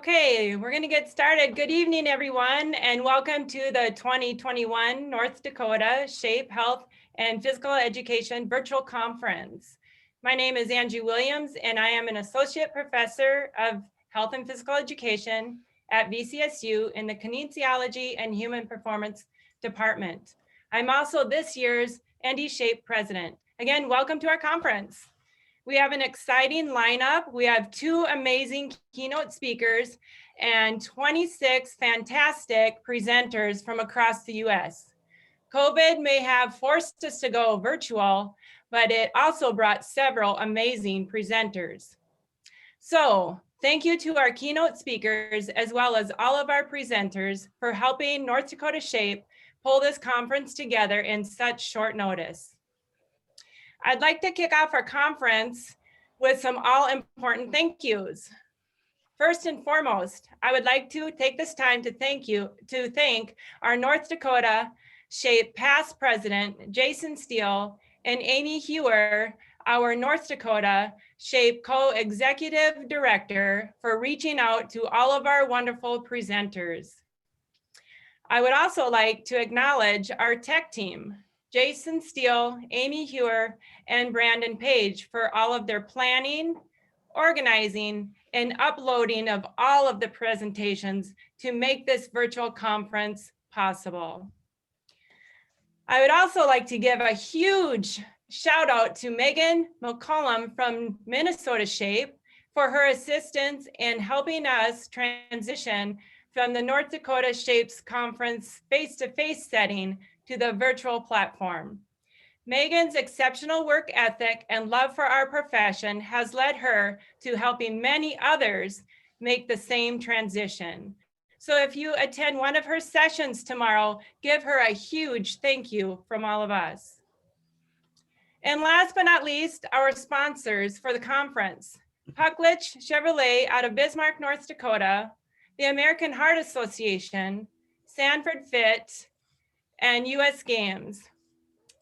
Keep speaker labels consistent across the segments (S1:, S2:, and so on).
S1: Okay, we're going to get started. Good evening, everyone, and welcome to the 2021 North Dakota Shape Health and Physical Education Virtual Conference. My name is Angie Williams, and I am an Associate Professor of Health and Physical Education at VCSU in the Kinesiology and Human Performance Department. I'm also this year's ND Shape President. Again, welcome to our conference. We have an exciting lineup. We have 2 amazing keynote speakers and 26 fantastic presenters from across the US. COVID may have forced us to go virtual, but it also brought several amazing presenters. So thank you to our keynote speakers, as well as all of our presenters for helping North Dakota Shape pull this conference together in such short notice. I'd like to kick off our conference with some all-important thank yous. First and foremost, I would like to take this time to thank our North Dakota Shape past president, Jason Steele, and Amy Hewer, our North Dakota Shape co-executive director, for reaching out to all of our wonderful presenters. I would also like to acknowledge our tech team, Jason Steele, Amy Hewer, and Brandon Page, for all of their planning, organizing, and uploading of all of the presentations to make this virtual conference possible. I would also like to give a huge shout out to Megan McCollum from Minnesota Shape for her assistance in helping us transition from the North Dakota Shapes Conference face-to-face setting to the virtual platform. Megan's exceptional work ethic and love for our profession has led her to helping many others make the same transition. So if you attend one of her sessions tomorrow, give her a huge thank you from all of us. And last but not least, our sponsors for the conference: Pucklich Chevrolet out of Bismarck, North Dakota, the American Heart Association, Sanford Fit, and US Games.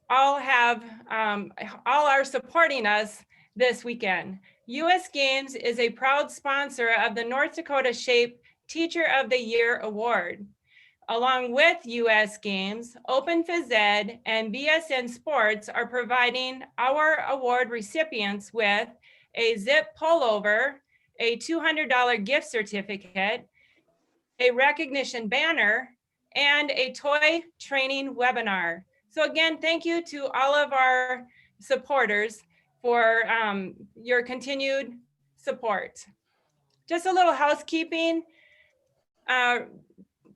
S1: All are supporting us this weekend. US Games is a proud sponsor of the North Dakota Shape Teacher of the Year Award. Along with US Games, Open Phys Ed and BSN Sports are providing our award recipients with a zip pullover, a $200 gift certificate, a recognition banner, and a toy training webinar. So again, thank you to all of our supporters for your continued support. Just a little housekeeping.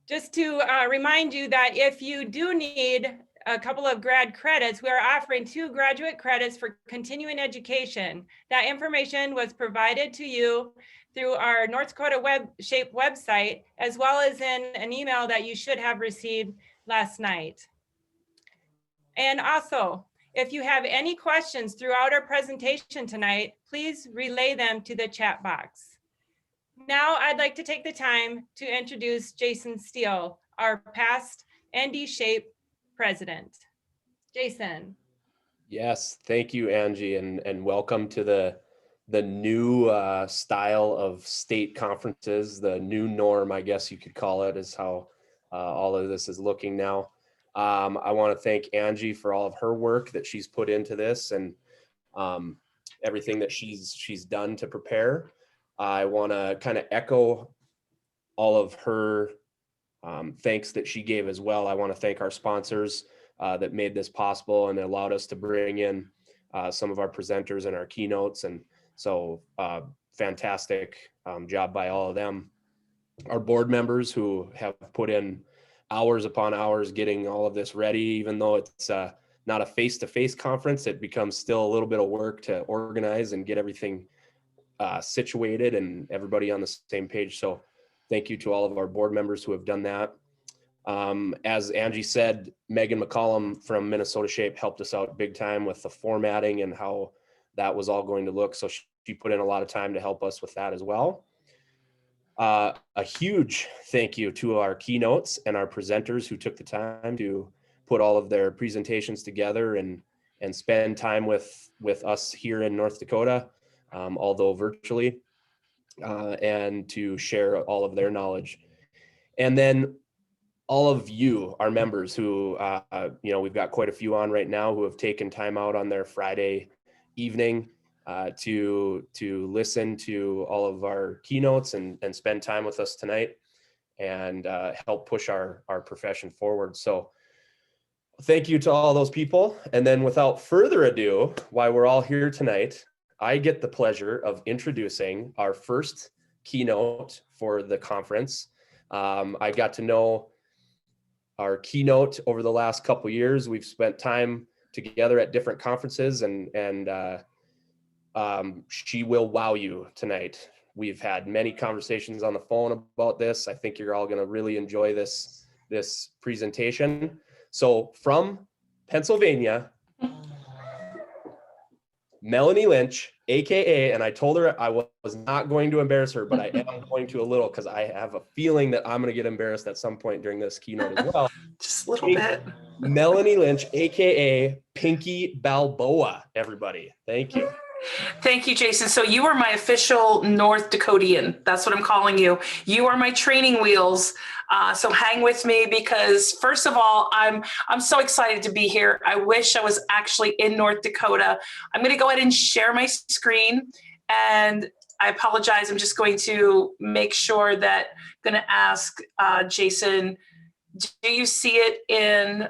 S1: Just to remind you that if you do need a couple of grad credits, we are offering 2 graduate credits for continuing education. That information was provided to you through our North Dakota Shape website, as well as in an email that you should have received last night. And also, if you have any questions throughout our presentation tonight, please relay them to the chat box. Now I'd like to take the time to introduce Jason Steele, our past ND Shape president. Jason.
S2: Yes, thank you, Angie, and welcome to the new style of state conferences, the new norm, I guess you could call it, is how all of this is looking now. I want to thank Angie for all of her work that she's put into this and everything that she's done to prepare. I want to kind of echo all of her thanks that she gave as well. I want to thank our sponsors that made this possible and allowed us to bring in some of our presenters and our keynotes. And so fantastic job by all of them. Our board members who have put in hours upon hours getting all of this ready, even though it's not a face-to-face conference, it becomes still a little bit of work to organize and get everything situated and everybody on the same page. So thank you to all of our board members who have done that. As Angie said, Megan McCollum from Minnesota Shape helped us out big time with the formatting and how that was all going to look. So she put in a lot of time to help us with that as well. A huge thank you to our keynotes and our presenters who took the time to put all of their presentations together and spend time with us here in North Dakota, although virtually. and to share all of their knowledge. And then all of you, our members who, we've got quite a few on right now who have taken time out on their Friday evening to listen to all of our keynotes and spend time with us tonight and help push our profession forward. So thank you to all those people. And then without further ado, while we're all here tonight, I get the pleasure of introducing our first keynote for the conference. I got to know our keynote over the last couple of years. We've spent time together at different conferences, and she will wow you tonight. We've had many conversations on the phone about this. I think you're all going to really enjoy this presentation. So from Pennsylvania, Melanie Lynch, AKA, and I told her I was not going to embarrass her, but I am going to a little because I have a feeling that I'm going to get embarrassed at some point during this keynote as well.
S3: Just a little bit.
S2: Melanie Lynch, AKA Pinky Balboa, everybody. Thank you.
S3: Thank you, Jason. So you are my official North Dakotian. That's what I'm calling you. You are my training wheels. So hang with me because first of all, I'm so excited to be here. I wish I was actually in North Dakota. I'm going to go ahead and share my screen, and I apologize. I'm just going to make sure that I'm going to ask Jason, do you see it in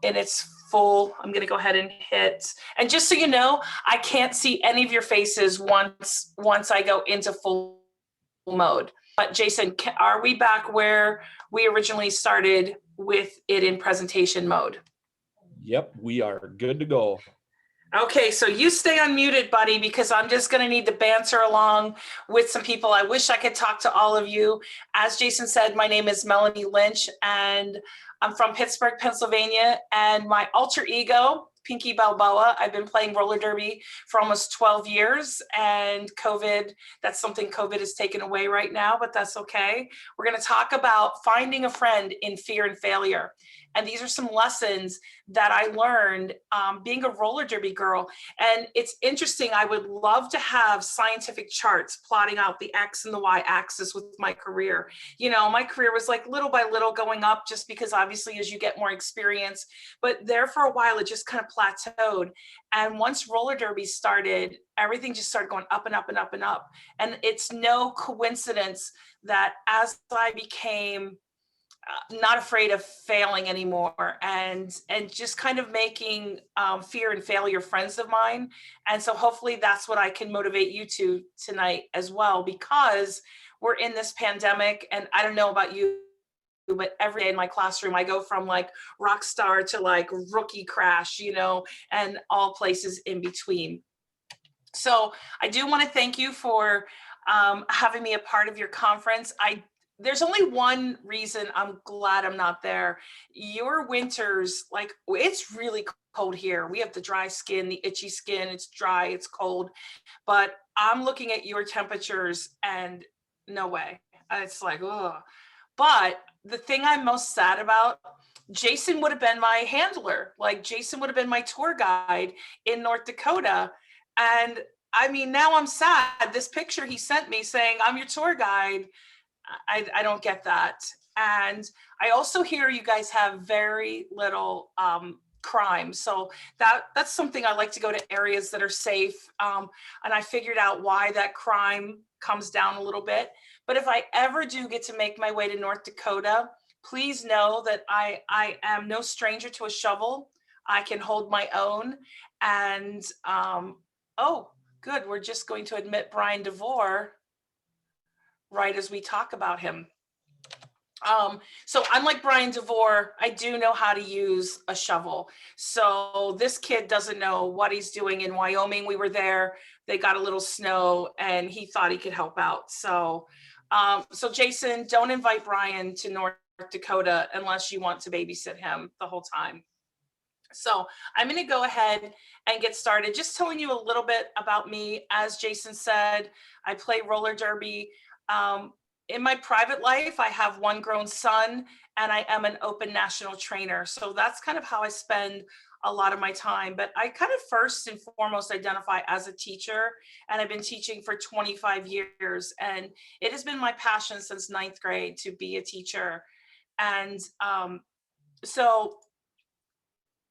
S3: its full? I'm going to go ahead and hit. And just so you know, I can't see any of your faces once I go into full mode. But Jason, are we back where we originally started with it in presentation mode?
S2: Yep, we are good to go.
S3: Okay, so you stay unmuted, buddy, because I'm just going to need to banter along with some people. I wish I could talk to all of you. As Jason said, my name is Melanie Lynch, and I'm from Pittsburgh, Pennsylvania, and my alter ego, Pinky Balboa, I've been playing roller derby for almost 12 years, and that's something COVID has taken away right now, but that's okay. We're going to talk about finding a friend in fear and failure. And these are some lessons that I learned being a roller derby girl. And it's interesting. I would love to have scientific charts plotting out the X and the Y axis with my career. You know, my career was like little by little going up just because obviously as you get more experience, but there for a while, it just kind of plateaued. And once roller derby started, everything just started going up and up and up and up. And it's no coincidence that as I became not afraid of failing anymore and just kind of making fear and failure friends of mine. And so hopefully that's what I can motivate you to tonight as well, because we're in this pandemic. And I don't know about you, but every day in my classroom, I go from like rock star to like rookie crash, you know, and all places in between. So I do want to thank you for having me a part of your conference. There's only one reason I'm glad I'm not there. Your winters, like it's really cold here. We have the dry skin, the itchy skin, it's dry, it's cold, but I'm looking at your temperatures and no way. It's like, oh. But the thing I'm most sad about, Jason would have been my handler. Like Jason would have been my tour guide in North Dakota. And I mean, now I'm sad. This picture he sent me saying, I'm your tour guide. I don't get that. And I also hear you guys have very little crime. So that's something I like to go to areas that are safe. And I figured out why that crime comes down a little bit. But if I ever do get to make my way to North Dakota, please know that I am no stranger to a shovel. I can hold my own. And oh, good. We're just going to admit Brian DeVore right as we talk about him. So unlike Brian DeVore, I do know how to use a shovel. So this kid doesn't know what he's doing in Wyoming. We were there, they got a little snow and he thought he could help out. So Jason, don't invite Brian to North Dakota unless you want to babysit him the whole time. So I'm going to go ahead and get started. Just telling you a little bit about me. As Jason said, I play roller derby. In my private life, I have one grown son and I am an open national trainer. So that's kind of how I spend a lot of my time. But I kind of first and foremost identify as a teacher, and I've been teaching for 25 years. And it has been my passion since 9th grade to be a teacher. And so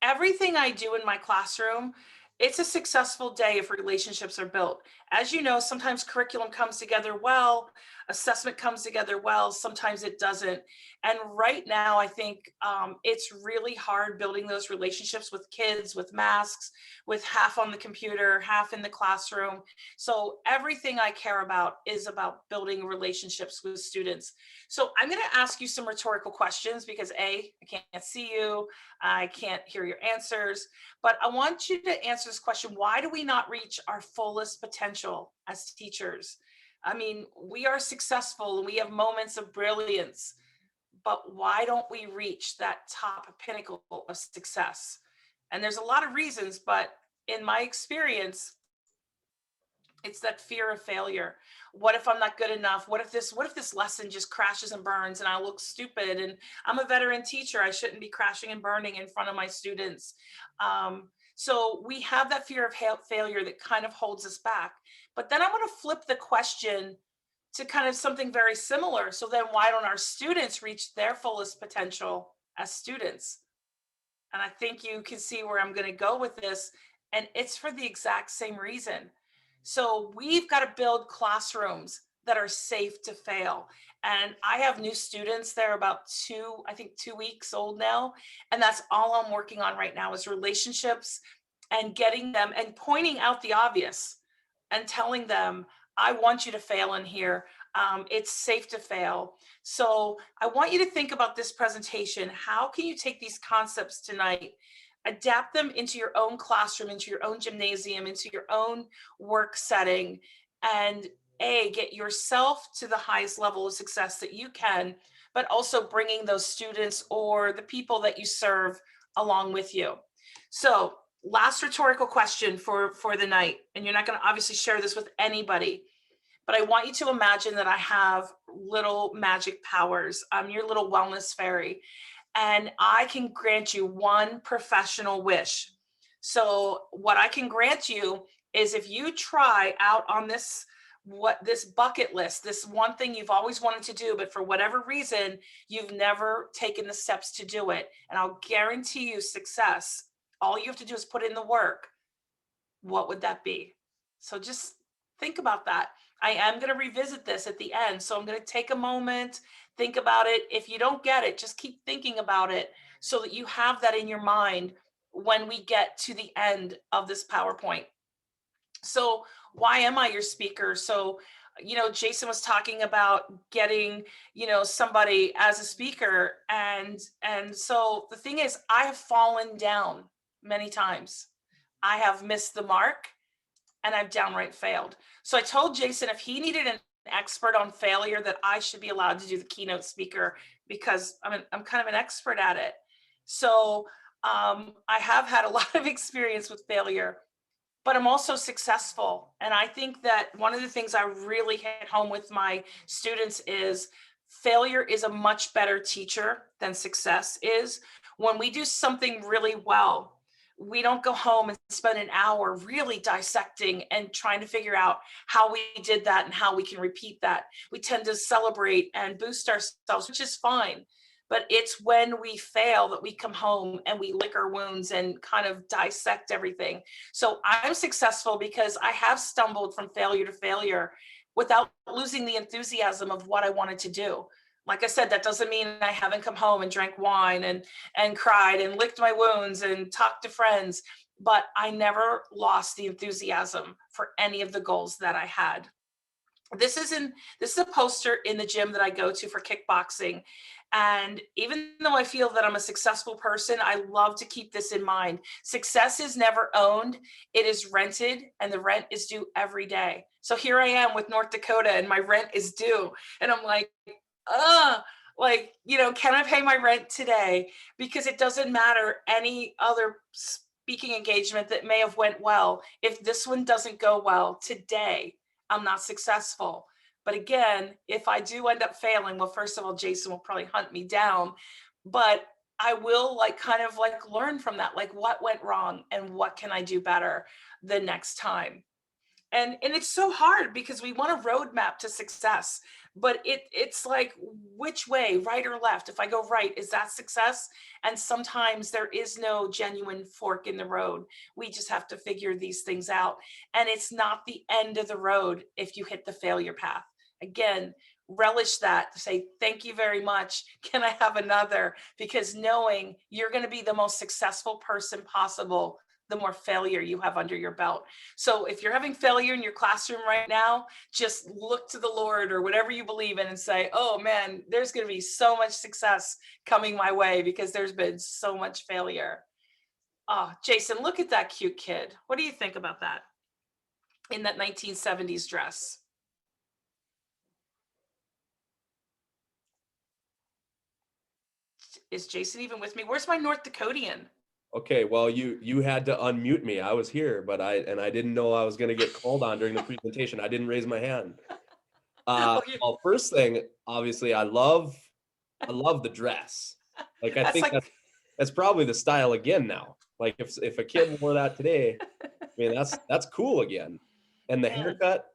S3: everything I do in my classroom, it's a successful day if relationships are built. As you know, sometimes curriculum comes together well, assessment comes together well, sometimes it doesn't. And right now, I think it's really hard building those relationships with kids, with masks, with half on the computer, half in the classroom. So everything I care about is about building relationships with students. So I'm going to ask you some rhetorical questions because A, I can't see you, I can't hear your answers, but I want you to answer this question. Why do we not reach our fullest potential as teachers? I mean, we are successful and we have moments of brilliance, but why don't we reach that top pinnacle of success? And there's a lot of reasons, but in my experience, it's that fear of failure. What if I'm not good enough? What if this lesson just crashes and burns and I look stupid? And I'm a veteran teacher. I shouldn't be crashing and burning in front of my students. So we have that fear of failure that kind of holds us back. But then I'm going to flip the question to kind of something very similar. So then why don't our students reach their fullest potential as students? And I think you can see where I'm going to go with this. And it's for the exact same reason. So we've got to build classrooms that are safe to fail. And I have new students. They're about 2 weeks old now. And that's all I'm working on right now is relationships and getting them and pointing out the obvious and telling them, I want you to fail in here. It's safe to fail. So I want you to think about this presentation. How can you take these concepts tonight, adapt them into your own classroom, into your own gymnasium, into your own work setting, and get yourself to the highest level of success that you can, but also bringing those students or the people that you serve along with you. So last rhetorical question for the night, and you're not going to obviously share this with anybody, but I want you to imagine that I have little magic powers. I'm your little wellness fairy. And I can grant you one professional wish. So what I can grant you is if you try out on this bucket list, this one thing you've always wanted to do, but for whatever reason, you've never taken the steps to do it. And I'll guarantee you success. All you have to do is put in the work. What would that be? So just think about that. I am going to revisit this at the end. So I'm going to take a moment, think about it. If you don't get it, just keep thinking about it so that you have that in your mind when we get to the end of this PowerPoint. So why am I your speaker? So, Jason was talking about getting, somebody as a speaker. And so the thing is, I have fallen down many times. I have missed the mark and I've downright failed. So I told Jason if he needed an expert on failure, that I should be allowed to do the keynote speaker because I'm kind of an expert at it. So I have had a lot of experience with failure, but I'm also successful. And I think that one of the things I really hit home with my students is failure is a much better teacher than success is. When we do something really well, we don't go home and spend an hour really dissecting and trying to figure out how we did that and how we can repeat that. We tend to celebrate and boost ourselves, which is fine. But it's when we fail that we come home and we lick our wounds and kind of dissect everything. So I'm successful because I have stumbled from failure to failure without losing the enthusiasm of what I wanted to do. Like I said, that doesn't mean I haven't come home and drank wine and cried and licked my wounds and talked to friends, but I never lost the enthusiasm for any of the goals that I had. This is a poster in the gym that I go to for kickboxing. And even though I feel that I'm a successful person, I love to keep this in mind. Success is never owned, it is rented, and the rent is due every day. So here I am with North Dakota and my rent is due. And I'm like, can I pay my rent today? Because it doesn't matter any other speaking engagement that may have went well. If this one doesn't go well today, I'm not successful. But again, if I do end up failing, well, first of all, Jason will probably hunt me down, but I will like kind of like learn from that, like what went wrong and what can I do better the next time. And it's so hard because we want a roadmap to success, but it's like which way, right or left? If I go right, is that success? And sometimes there is no genuine fork in the road. We just have to figure these things out. And it's not the end of the road if you hit the failure path. Again, relish that, say thank you very much, can I have another? Because knowing you're going to be the most successful person possible the more failure you have under your belt. So if you're having failure in your classroom right now, just look to the Lord or whatever you believe in and say, oh man, there's going to be so much success coming my way because there's been so much failure. Oh, Jason, look at that cute kid. What do you think about that? In that 1970s dress. Is Jason even with me? Where's my North Dakotian?
S2: Okay, well, you had to unmute me. I was here, but I didn't know I was going to get called on during the presentation. I didn't raise my hand. Well, first thing, obviously, I love the dress. Like I think that's probably the style again now. Like if a kid wore that today, I mean that's cool again. And the haircut.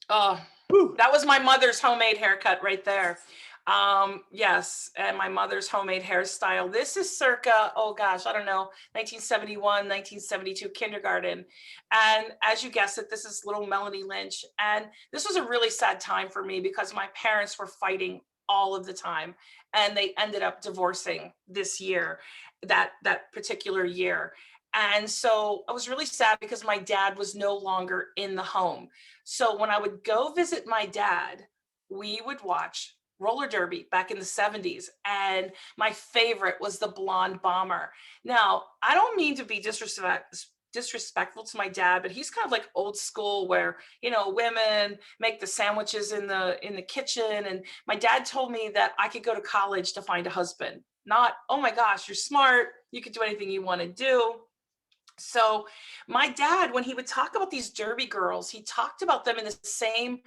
S3: Oh, whew, that was my mother's homemade haircut right there. Yes, and my mother's homemade hairstyle. This is circa, oh gosh, I don't know, 1971, 1972 kindergarten. And as you guessed it, this is little Melanie Lynch. And this was a really sad time for me because my parents were fighting all of the time and they ended up divorcing this year, that particular year. And so I was really sad because my dad was no longer in the home. So when I would go visit my dad, we would watch roller derby back in the 70s. And my favorite was the Blonde Bomber. Now, I don't mean to be disrespectful to my dad, but he's kind of like old school where, you know, women make the sandwiches in the kitchen. And my dad told me that I could go to college to find a husband. Not, oh my gosh, you're smart, you could do anything you want to do. So my dad, when he would talk about these derby girls, he talked about them in the same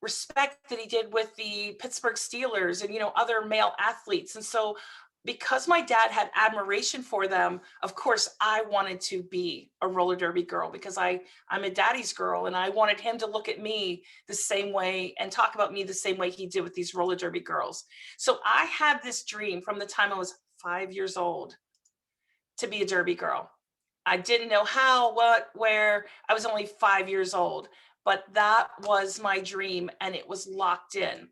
S3: respect that he did with the Pittsburgh Steelers and, you know, other male athletes. And so because my dad had admiration for them, of course, I wanted to be a roller derby girl because I'm a daddy's girl and I wanted him to look at me the same way and talk about me the same way he did with these roller derby girls. So I had this dream from the time I was 5 years old to be a derby girl. I didn't know how, what, where. I was only 5 years old, but that was my dream and it was locked in.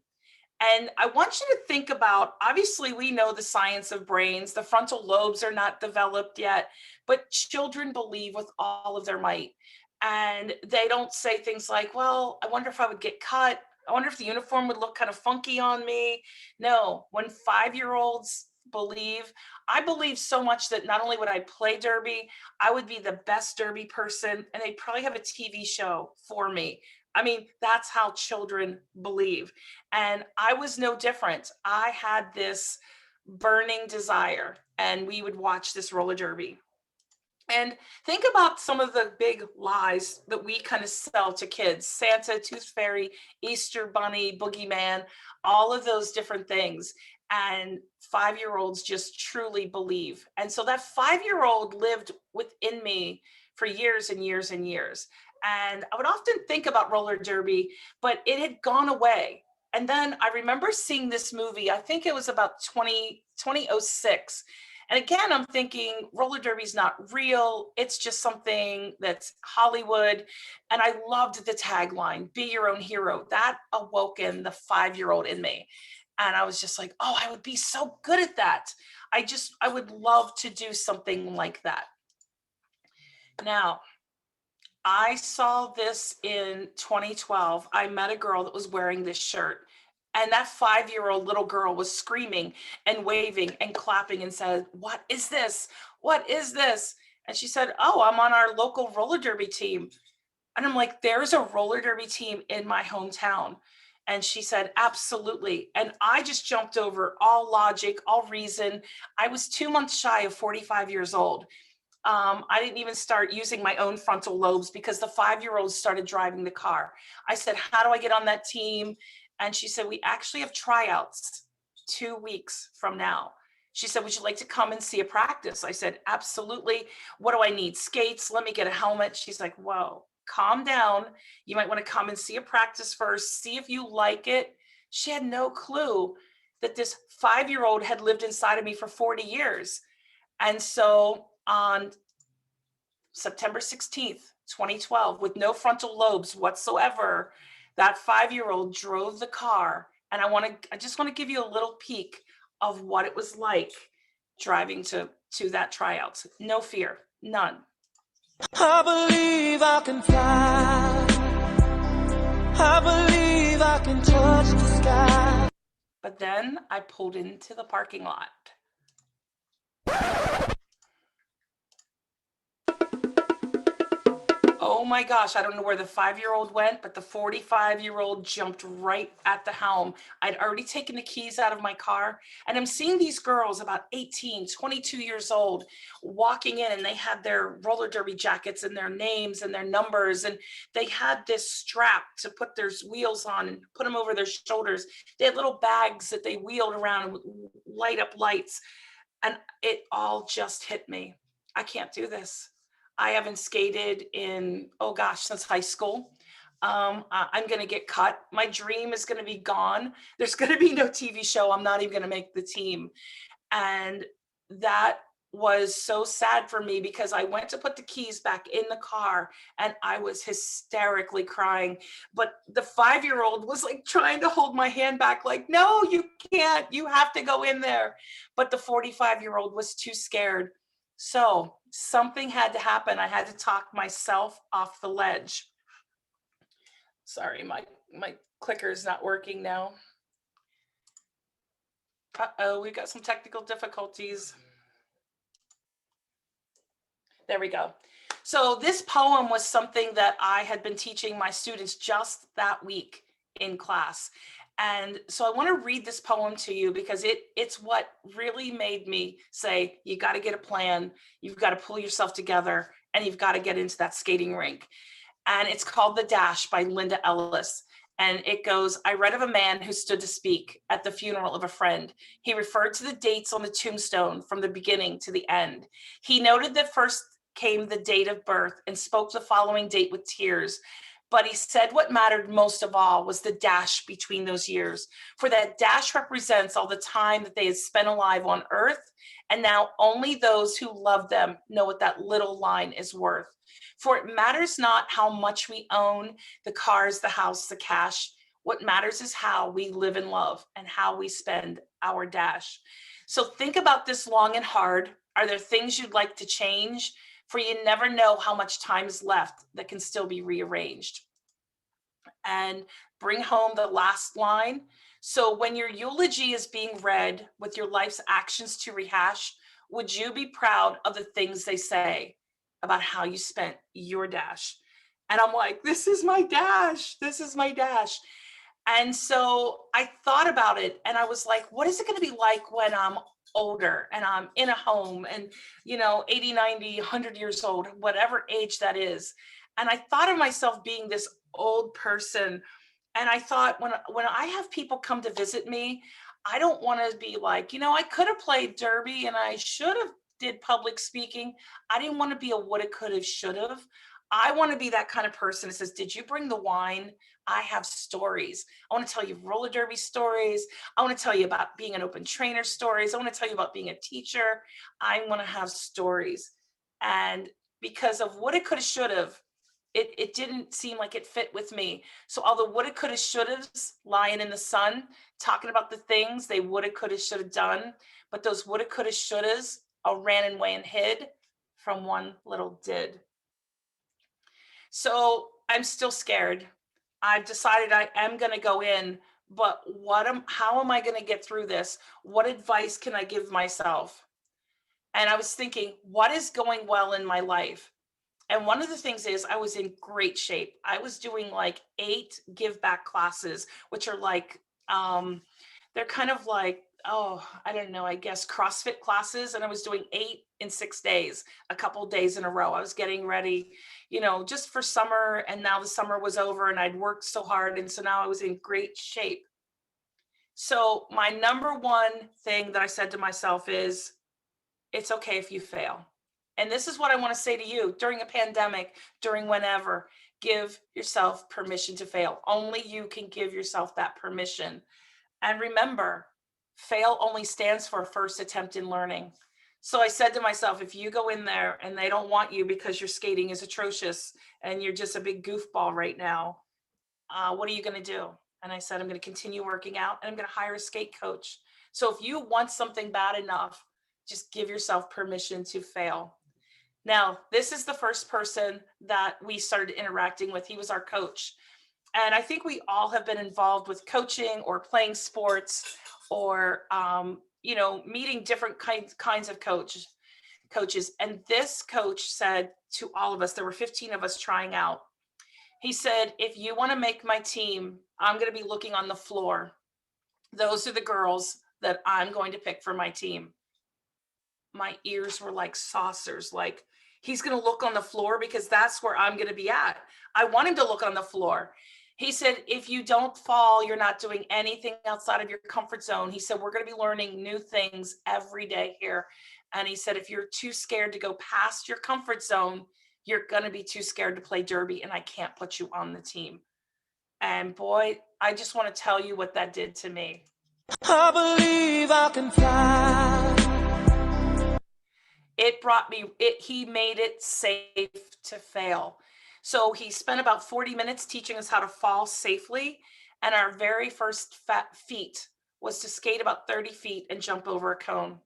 S3: And I want you to think about, obviously we know the science of brains, the frontal lobes are not developed yet, but children believe with all of their might. And they don't say things like, well, I wonder if I would get cut. I wonder if the uniform would look kind of funky on me. No, when 5-year-olds believe, I believe so much that not only would I play derby, I would be the best derby person and they'd probably have a TV show for me. I mean, that's how children believe. And I was no different. I had this burning desire and we would watch this roller derby. And think about some of the big lies that we kind of sell to kids: Santa, Tooth Fairy, Easter Bunny, Boogeyman, all of those different things. And 5-year-olds just truly believe. And so that 5-year-old lived within me for years and years and years. And I would often think about roller derby, but it had gone away. And then I remember seeing this movie, I think it was about 2006. And again, I'm thinking roller derby's not real. It's just something that's Hollywood. And I loved the tagline, be your own hero. That awoken the 5-year-old in me. And I was just like, oh, I would be so good at that. I would love to do something like that. Now, I saw this in 2012. I met a girl that was wearing this shirt. And that 5-year-old little girl was screaming and waving and clapping and said, what is this? What is this? And she said, oh, I'm on our local roller derby team. And I'm like, there's a roller derby team in my hometown. And she said, absolutely. And I just jumped over all logic, all reason. I was 2 months shy of 45 years old. I didn't even start using my own frontal lobes because the 5-year-olds started driving the car. I said, how do I get on that team? And she said, we actually have tryouts 2 weeks from now. She said, would you like to come and see a practice? I said, absolutely. What do I need? Skates? Let me get a helmet. She's like, whoa, calm down. You might want to come and see a practice first, see if you like it. She had no clue that this 5-year-old had lived inside of me for 40 years. And so on September 16th, 2012, with no frontal lobes whatsoever, that 5-year-old drove the car. And I just want to give you a little peek of what it was like driving to that tryout. No fear, none.
S4: I believe I can fly. I believe I can touch the sky.
S3: But then I pulled into the parking lot. Oh my gosh, I don't know where the 5-year-old went, but the 45-year-old jumped right at the helm. I'd already taken the keys out of my car, and I'm seeing these girls about 18, 22 years old walking in, and they had their roller derby jackets and their names and their numbers, and they had this strap to put their wheels on and put them over their shoulders. They had little bags that they wheeled around with light up lights, and it all just hit me. I can't do this. I haven't skated in, oh gosh, since high school. I'm going to get cut. My dream is going to be gone. There's going to be no TV show. I'm not even going to make the team. And that was so sad for me because I went to put the keys back in the car and I was hysterically crying. But the 5-year-old was like trying to hold my hand back, like, no, you can't. You have to go in there. But the 45-year-old was too scared. So something had to happen. I had to talk myself off the ledge. Sorry, my clicker is not working now. Uh-oh, we got some technical difficulties. There we go. So this poem was something that I had been teaching my students just that week in class. And so I want to read this poem to you because it's what really made me say, you got to get a plan, you've got to pull yourself together, and you've got to get into that skating rink. And it's called The Dash by Linda Ellis. And it goes, I read of a man who stood to speak at the funeral of a friend. He referred to the dates on the tombstone from the beginning to the end. He noted that first came the date of birth and spoke the following date with tears. But he said what mattered most of all was the dash between those years. For that dash represents all the time that they had spent alive on earth. And now only those who love them know what that little line is worth. For it matters not how much we own, the cars, the house, the cash. What matters is how we live and love and how we spend our dash. So think about this long and hard. Are there things you'd like to change? For you never know how much time is left that can still be rearranged. And bring home the last line. So when your eulogy is being read with your life's actions to rehash, would you be proud of the things they say about how you spent your dash? And I'm like, this is my dash. This is my dash. And so I thought about it and I was like, what is it going to be like when I'm older and I'm in a home and, 80, 90, 100 years old, whatever age that is. And I thought of myself being this old person. And I thought when I have people come to visit me, I don't want to be like, I could have played derby and I should have did public speaking. I didn't want to be a woulda, coulda, should have. I want to be that kind of person that says, did you bring the wine? I have stories. I want to tell you roller derby stories. I want to tell you about being an open trainer stories. I want to tell you about being a teacher. I want to have stories. And because of woulda, coulda, should have, it didn't seem like it fit with me. So all the woulda, coulda, should haves lying in the sun, talking about the things they woulda, coulda, should have done. But those woulda, coulda, should haves all ran away and hid from one little did. So I'm still scared. I've decided I am going to go in, but how am I going to get through this? What advice can I give myself? And I was thinking, what is going well in my life? And one of the things is I was in great shape. I was doing like 8 give back classes, which are like, they're kind of like, I don't know, I guess CrossFit classes. And I was doing 8 in 6 days, a couple of days in a row. I was getting ready, just for summer. And now the summer was over and I'd worked so hard. And so now I was in great shape. So my number one thing that I said to myself is, it's okay if you fail. And this is what I want to say to you during a pandemic, during whenever, give yourself permission to fail. Only you can give yourself that permission. And remember, fail only stands for first attempt in learning. So I said to myself, if you go in there and they don't want you because your skating is atrocious and you're just a big goofball right now, what are you going to do? And I said, I'm going to continue working out and I'm going to hire a skate coach. So if you want something bad enough, just give yourself permission to fail. Now, this is the first person that we started interacting with. He was our coach. And I think we all have been involved with coaching or playing sports or, meeting different kinds of coaches. And this coach said to all of us, there were 15 of us trying out. He said, if you want to make my team, I'm going to be looking on the floor. Those are the girls that I'm going to pick for my team. My ears were like saucers, like he's going to look on the floor because that's where I'm going to be at. I want him to look on the floor. He said, if you don't fall, you're not doing anything outside of your comfort zone. He said, we're going to be learning new things every day here. And he said, if you're too scared to go past your comfort zone, you're going to be too scared to play derby and I can't put you on the team. And boy, I just want to tell you what that did to me.
S4: I believe I can fly.
S3: He made it safe to fail. So he spent about 40 minutes teaching us how to fall safely. And our very first feat was to skate about 30 feet and jump over a cone.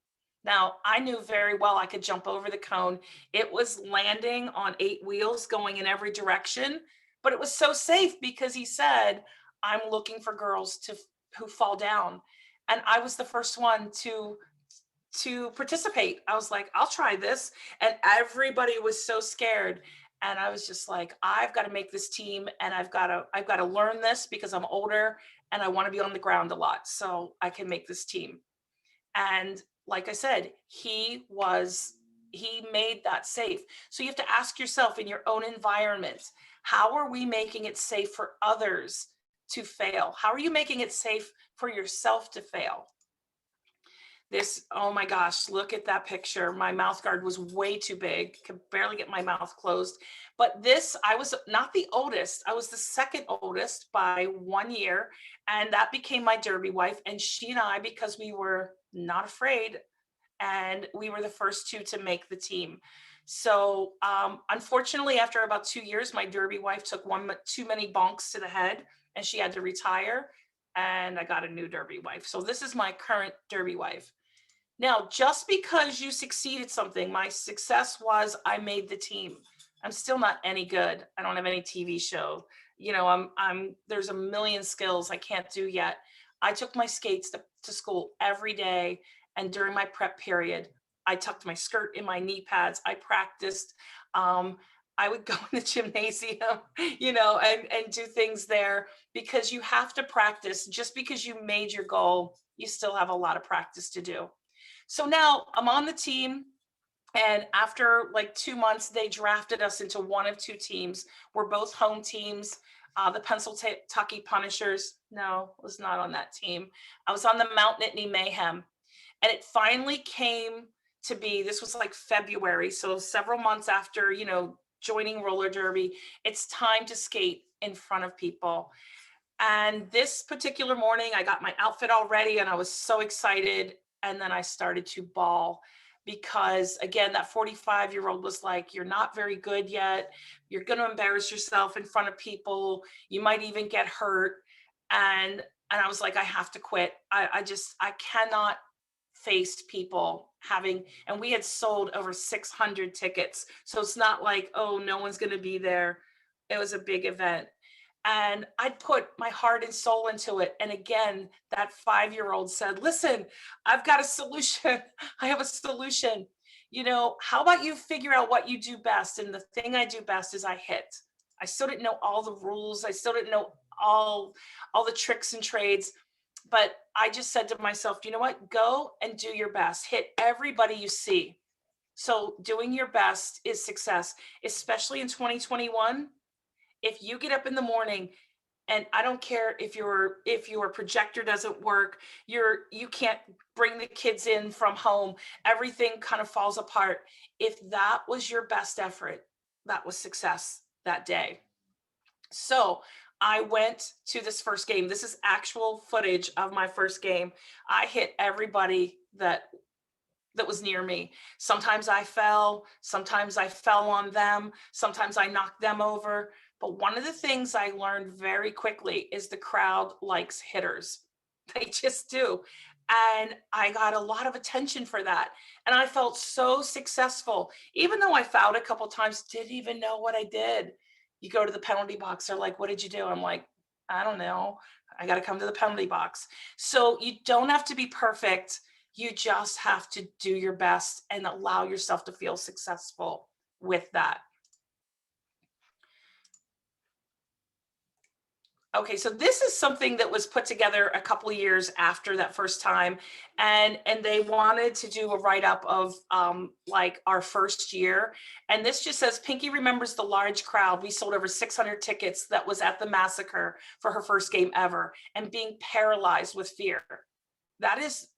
S3: Now, I knew very well I could jump over the cone. It was landing on 8 wheels going in every direction, but it was so safe because he said, I'm looking for girls who fall down. And I was the first one to participate. I was like, I'll try this. And everybody was so scared. And I was just like, I've got to make this team and I've got to learn this because I'm older and I want to be on the ground a lot so I can make this team. And like I said, he made that safe. So you have to ask yourself in your own environment, how are we making it safe for others to fail? How are you making it safe for yourself to fail? Oh my gosh, look at that picture. My mouth guard was way too big, could barely get my mouth closed. But I was not the oldest. I was the second oldest by 1 year. And that became my derby wife. And she and I, because we were not afraid, and we were the first two to make the team. So unfortunately, after about 2 years, my derby wife took too many bonks to the head and she had to retire. And I got a new derby wife. So this is my current derby wife. Now, just because you succeeded something, my success was I made the team. I'm still not any good. I don't have any TV show. There's a million skills I can't do yet. I took my skates to school every day. And during my prep period, I tucked my skirt in my knee pads. I practiced. I would go in the gymnasium, and do things there because you have to practice. Just because you made your goal, you still have a lot of practice to do. So now I'm on the team. And after like 2 months, they drafted us into one of 2 teams. We're both home teams. The Pennsylvania Punishers, no, was not on that team. I was on the Mount Nittany Mayhem. And it finally came to be, this was like February. So several months after, joining roller derby, it's time to skate in front of people. And this particular morning, I got my outfit all ready and I was so excited. And then I started to bawl because again, that 45-year-old was like, you're not very good yet. You're going to embarrass yourself in front of people. You might even get hurt. And I was like, I have to quit. I cannot face people and we had sold over 600 tickets. So it's not like, oh, no one's going to be there. It was a big event. And I'd put my heart and soul into it. And again, that 5-year-old said, listen, I've got a solution. I have a solution. How about you figure out what you do best? And the thing I do best is I hit. I still didn't know all the rules. I still didn't know all the tricks and trades. But I just said to myself, you know what? Go and do your best. Hit everybody you see. So doing your best is success, especially in 2021. If you get up in the morning And I don't care if your projector doesn't work, you can't bring the kids in from home, everything kind of falls apart. If that was your best effort, that was success that day. So I went to this first game. This is actual footage of my first game. I hit everybody that was near me. Sometimes I fell on them, sometimes I knocked them over. But one of the things I learned very quickly is the crowd likes hitters. They just do. And I got a lot of attention for that. And I felt so successful. Even though I fouled a couple times, didn't even know what I did. You go to the penalty box, they're like, what did you do? I'm like, I don't know. I got to come to the penalty box. So you don't have to be perfect. You just have to do your best and allow yourself to feel successful with that. Okay, so this is something that was put together a couple of years after that first time, and they wanted to do a write-up of like our first year. And this just says, Pinky remembers the large crowd. We sold over 600 tickets that was at the massacre for her first game ever, and being paralyzed with fear. That is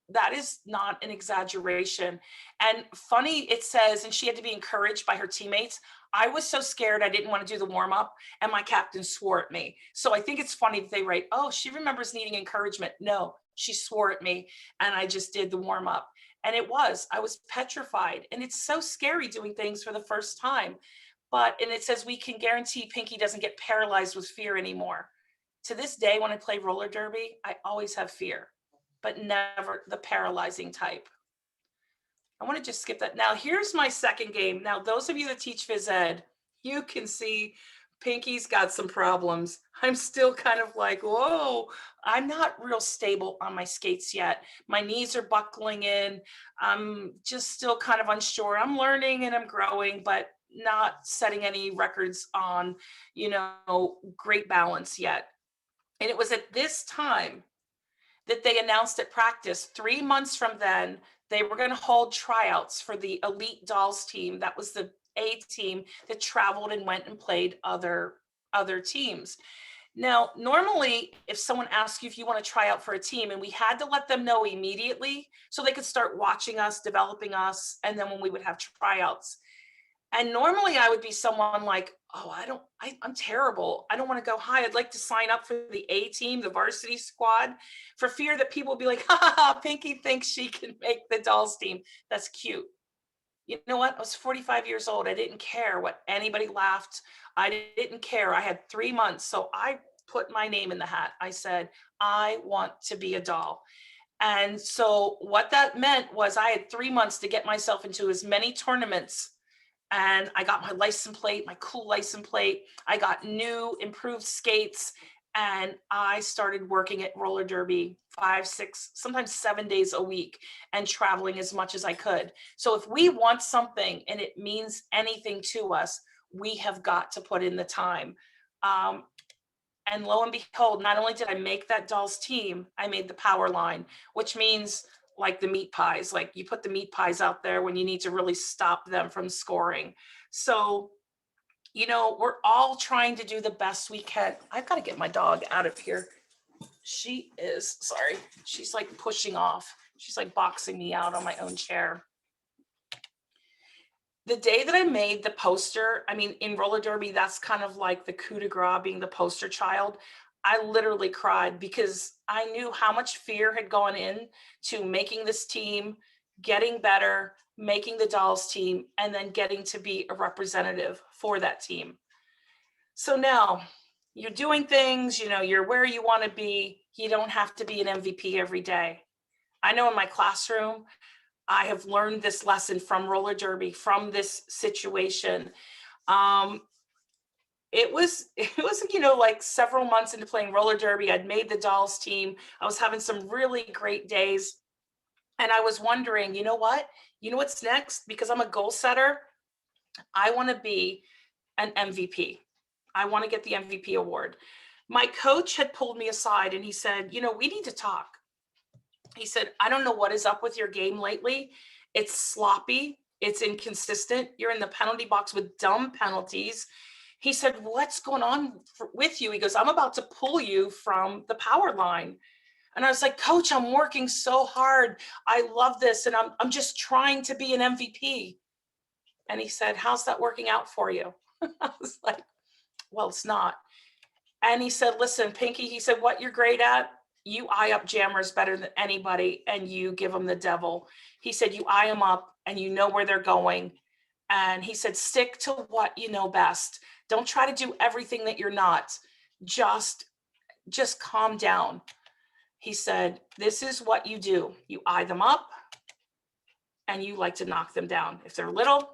S3: not an exaggeration. And funny, it says, and she had to be encouraged by her teammates. I was so scared I didn't want to do the warm-up, and my captain swore at me. So I think it's funny that they write, oh, she remembers needing encouragement. No, she swore at me, and I just did the warm-up. And I was petrified. And it's so scary doing things for the first time. And it says, we can guarantee Pinky doesn't get paralyzed with fear anymore. To this day, when I play roller derby, I always have fear, but never the paralyzing type. I want to just skip that. Now, here's my second game. Now, those of you that teach phys ed, you can see Pinky's got some problems. I'm still kind of like, whoa, I'm not real stable on my skates yet. My knees are buckling in. I'm just still kind of unsure. I'm learning and I'm growing, but not setting any records on, great balance yet. And it was at this time that they announced at practice, 3 months from then, they were going to hold tryouts for the elite dolls team. That was the A team that traveled and went and played other teams. Now, normally, if someone asks you if you want to try out for a team, and we had to let them know immediately so they could start watching us, developing us, and then when we would have tryouts. And normally I would be someone like, oh, I'm terrible. I don't want to go high. I'd like to sign up for the A team, the varsity squad, for fear that people will be like, Pinky thinks she can make the dolls team. That's cute. You know what? I was 45 years old. I didn't care what anybody laughed. I didn't care. I had 3 months. So I put my name in the hat. I said, I want to be a doll. And so what that meant was I had 3 months to get myself into as many tournaments. And I got my license plate, my cool license plate. I got new, improved skates, and I started working at roller derby 5, 6, sometimes 7 days a week, and traveling as much as I could. So if we want something and it means anything to us, we have got to put in the time. And lo and behold, not only did I make that dolls team, I made the power line, which means like the meat pies, like you put the meat pies out there when you need to really stop them from scoring. So, we're all trying to do the best we can. I've got to get my dog out of here. She's like pushing off. She's like boxing me out on my own chair. The day that I made the poster, in roller derby, that's kind of like the coup de grace, being the poster child. I literally cried because I knew how much fear had gone in to making this team, getting better, making the dolls team, and then getting to be a representative for that team. So now you're doing things, you're where you want to be. You don't have to be an MVP every day. I know in my classroom, I have learned this lesson from roller derby, from this situation. It was, like several months into playing roller derby. I'd made the dolls team. I was having some really great days. And I was wondering, you know what's next? Because I'm a goal setter. I want to be an MVP. I want to get the MVP award. My coach had pulled me aside and he said, we need to talk. He said, I don't know what is up with your game lately. It's sloppy. It's inconsistent. You're in the penalty box with dumb penalties. He said, what's going on with you? He goes, I'm about to pull you from the power line. And I was like, Coach, I'm working so hard. I love this. And I'm just trying to be an MVP. And he said, how's that working out for you? I was like, well, it's not. And he said, listen, Pinky, he said, what you're great at, you eye up jammers better than anybody, and you give them the devil. He said, you eye them up and you know where they're going. And he said, stick to what you know best. Don't try to do everything that you're not. Just calm down. He said, this is what you do. You eye them up and you like to knock them down if they're little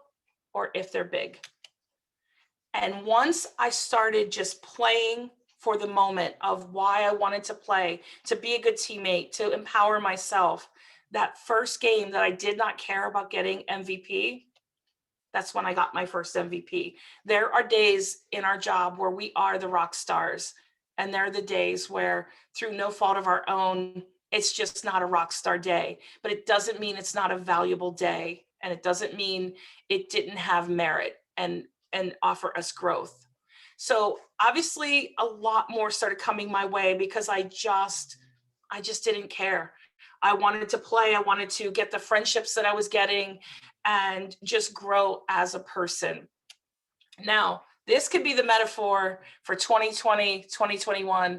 S3: or if they're big. And once I started just playing for the moment of why I wanted to play, to be a good teammate, to empower myself, that first game that I did not care about getting MVP, that's when I got my first MVP. There are days in our job where we are the rock stars. And there are the days where, through no fault of our own, it's just not a rock star day. But it doesn't mean it's not a valuable day. And it doesn't mean it didn't have merit and offer us growth. So obviously a lot more started coming my way because I just didn't care. I wanted to play. I wanted to get the friendships that I was getting and just grow as a person. Now, this could be the metaphor for 2020, 2021.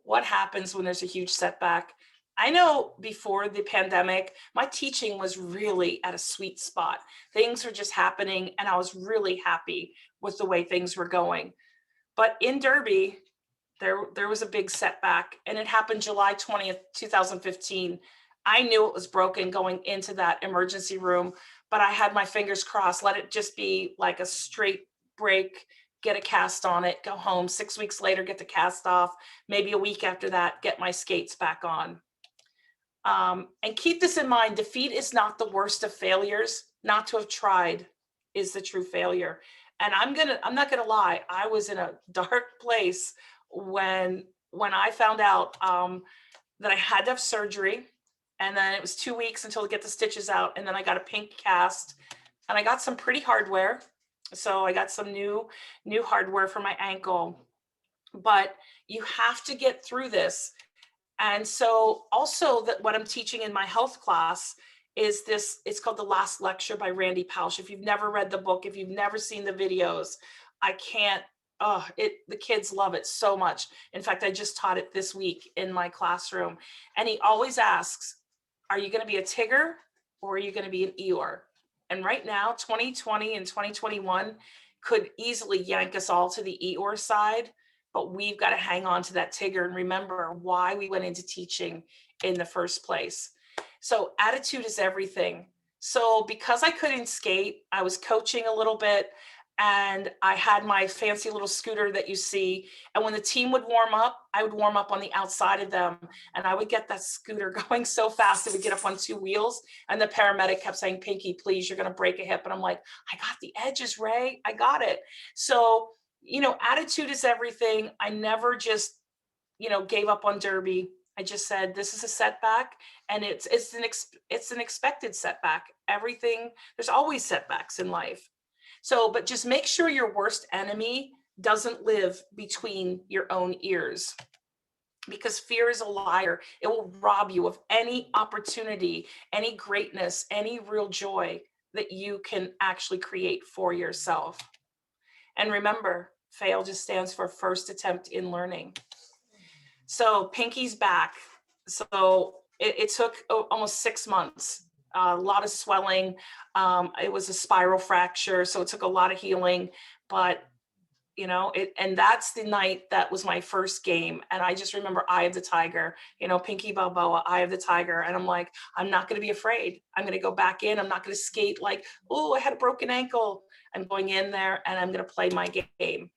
S3: What happens when there's a huge setback? I know before the pandemic, my teaching was really at a sweet spot. Things were just happening and I was really happy with the way things were going. But in Derby, there was a big setback, and it happened July 20th, 2015. I knew it was broken going into that emergency room, but I had my fingers crossed, let it just be like a straight break, get a cast on it, go home. 6 weeks later, get the cast off. Maybe a week after that, get my skates back on. And keep this in mind, defeat is not the worst of failures. Not to have tried is the true failure. And I'm not gonna lie, I was in a dark place when I found out that I had to have surgery. And then it was 2 weeks until to get the stitches out. And then I got a pink cast and I got some pretty hardware. So I got some new hardware for my ankle, but you have to get through this. And so also that what I'm teaching in my health class is this, it's called The Last Lecture by Randy Pausch. If you've never read the book, if you've never seen the videos, the kids love it so much. In fact, I just taught it this week in my classroom. And he always asks, are you going to be a Tigger or are you going to be an Eeyore? And right now, 2020 and 2021 could easily yank us all to the Eeyore side, but we've got to hang on to that Tigger and remember why we went into teaching in the first place. So attitude is everything. So because I couldn't skate, I was coaching a little bit and I had my fancy little scooter that you see. And when the team would warm up, I would warm up on the outside of them and I would get that scooter going so fast it would get up on 2 wheels. And the paramedic kept saying, Pinky, please, you're going to break a hip. And I'm like, I got the edges, Ray. I got it. So, attitude is everything. I never just, gave up on Derby. I just said, this is a setback and it's an expected setback. There's always setbacks in life. So, but just make sure your worst enemy doesn't live between your own ears, because fear is a liar. It will rob you of any opportunity, any greatness, any real joy that you can actually create for yourself. And remember, fail just stands for first attempt in learning. So Pinky's back. So it took almost 6 months, a lot of swelling. It was a spiral fracture, so it took a lot of healing, but and that's the night that was my first game. And I just remember Eye of the Tiger, Pinky Balboa, Eye of the Tiger. And I'm like, I'm not going to be afraid. I'm going to go back in. I'm not going to skate like, oh, I had a broken ankle. I'm going in there and I'm going to play my game.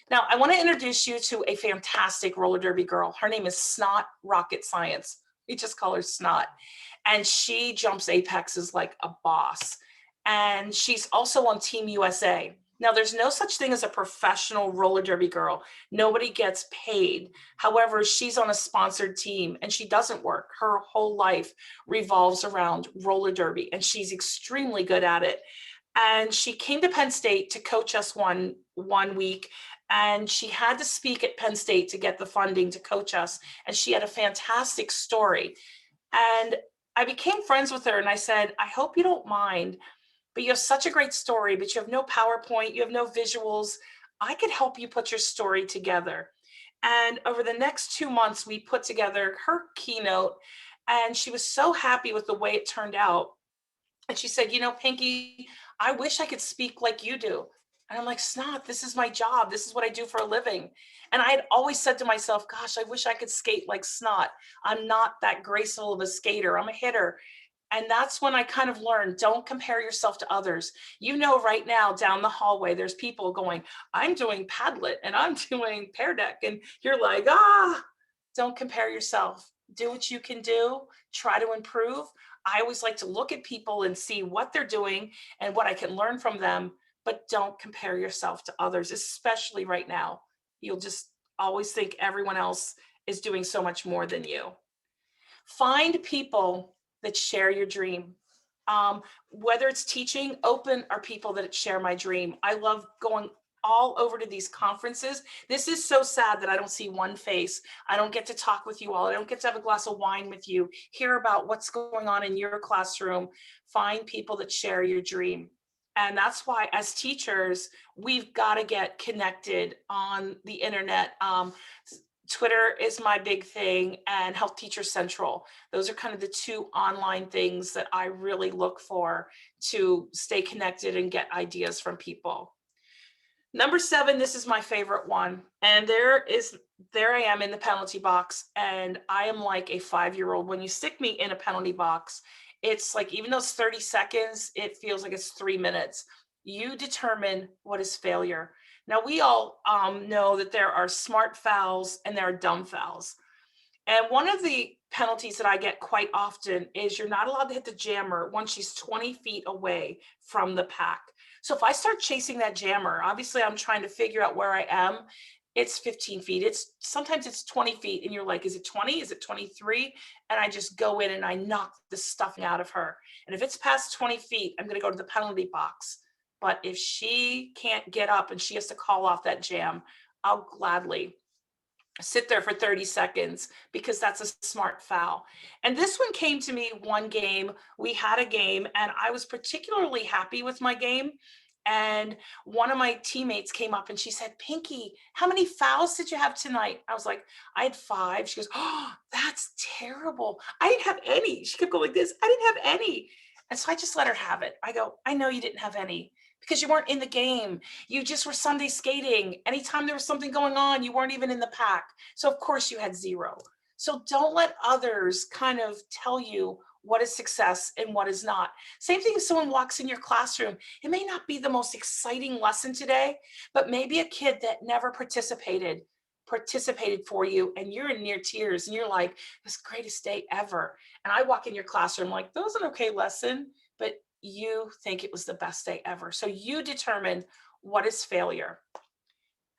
S3: Now, I want to introduce you to a fantastic roller derby girl. Her name is Snot Rocket Science. We just call her Snot. And she jumps apexes like a boss. And she's also on Team USA. Now, there's no such thing as a professional roller derby girl. Nobody gets paid. However, she's on a sponsored team and she doesn't work. Her whole life revolves around roller derby and she's extremely good at it. And she came to Penn State to coach us one week. And she had to speak at Penn State to get the funding to coach us. And she had a fantastic story. And I became friends with her and I said, I hope you don't mind, but you have such a great story, but you have no PowerPoint, you have no visuals. I could help you put your story together. And over the next 2 months, we put together her keynote, and she was so happy with the way it turned out. And she said, you know, Pinky, I wish I could speak like you do. And I'm like, Snot, this is my job. This is what I do for a living. And I had always said to myself, gosh, I wish I could skate like Snot. I'm not that graceful of a skater. I'm a hitter. And that's when I kind of learned, don't compare yourself to others. You know, right now down the hallway, there's people going, I'm doing Padlet and I'm doing Pear Deck. And you're like, don't compare yourself. Do what you can do. Try to improve. I always like to look at people and see what they're doing and what I can learn from them, but don't compare yourself to others, especially right now. You'll just always think everyone else is doing so much more than you. Find people that share your dream. Whether it's teaching, open are people that share my dream. I love going all over to these conferences. This is so sad that I don't see one face. I don't get to talk with you all. I don't get to have a glass of wine with you, hear about what's going on in your classroom. Find people that share your dream. And that's why as teachers, we've got to get connected on the internet. Twitter is my big thing, and Health Teacher Central. Those are kind of the two online things that I really look for to stay connected and get ideas from people. Number 7, this is my favorite one. And there I am in the penalty box, and I am like a 5-year-old. When you stick me in a penalty box, it's like, even though it's 30 seconds, it feels like it's 3 minutes. You determine what is failure. Now, we all know that there are smart fouls and there are dumb fouls. And one of the penalties that I get quite often is you're not allowed to hit the jammer once she's 20 feet away from the pack. So if I start chasing that jammer, obviously I'm trying to figure out where I am. It's 15 feet. Sometimes it's 20 feet and you're like, is it 20? Is it 23? And I just go in and I knock the stuffing out of her. And if it's past 20 feet, I'm going to go to the penalty box. But if she can't get up and she has to call off that jam, I'll gladly sit there for 30 seconds because that's a smart foul. And this one came to me one game. We had a game and I was particularly happy with my game. And one of my teammates came up and she said, Pinky, how many fouls did you have tonight? I was like, I had 5. She goes, oh, that's terrible. I didn't have any. She kept going like this. I didn't have any. And so I just let her have it. I go, I know you didn't have any because you weren't in the game. You just were Sunday skating. Anytime there was something going on, you weren't even in the pack. So of course you had 0. So don't let others kind of tell you what is success and what is not. Same thing if someone walks in your classroom. It may not be the most exciting lesson today, but maybe a kid that never participated for you and you're in near tears and you're like, this greatest day ever. And I walk in your classroom like, that was an okay lesson, but you think it was the best day ever. So you determine what is failure.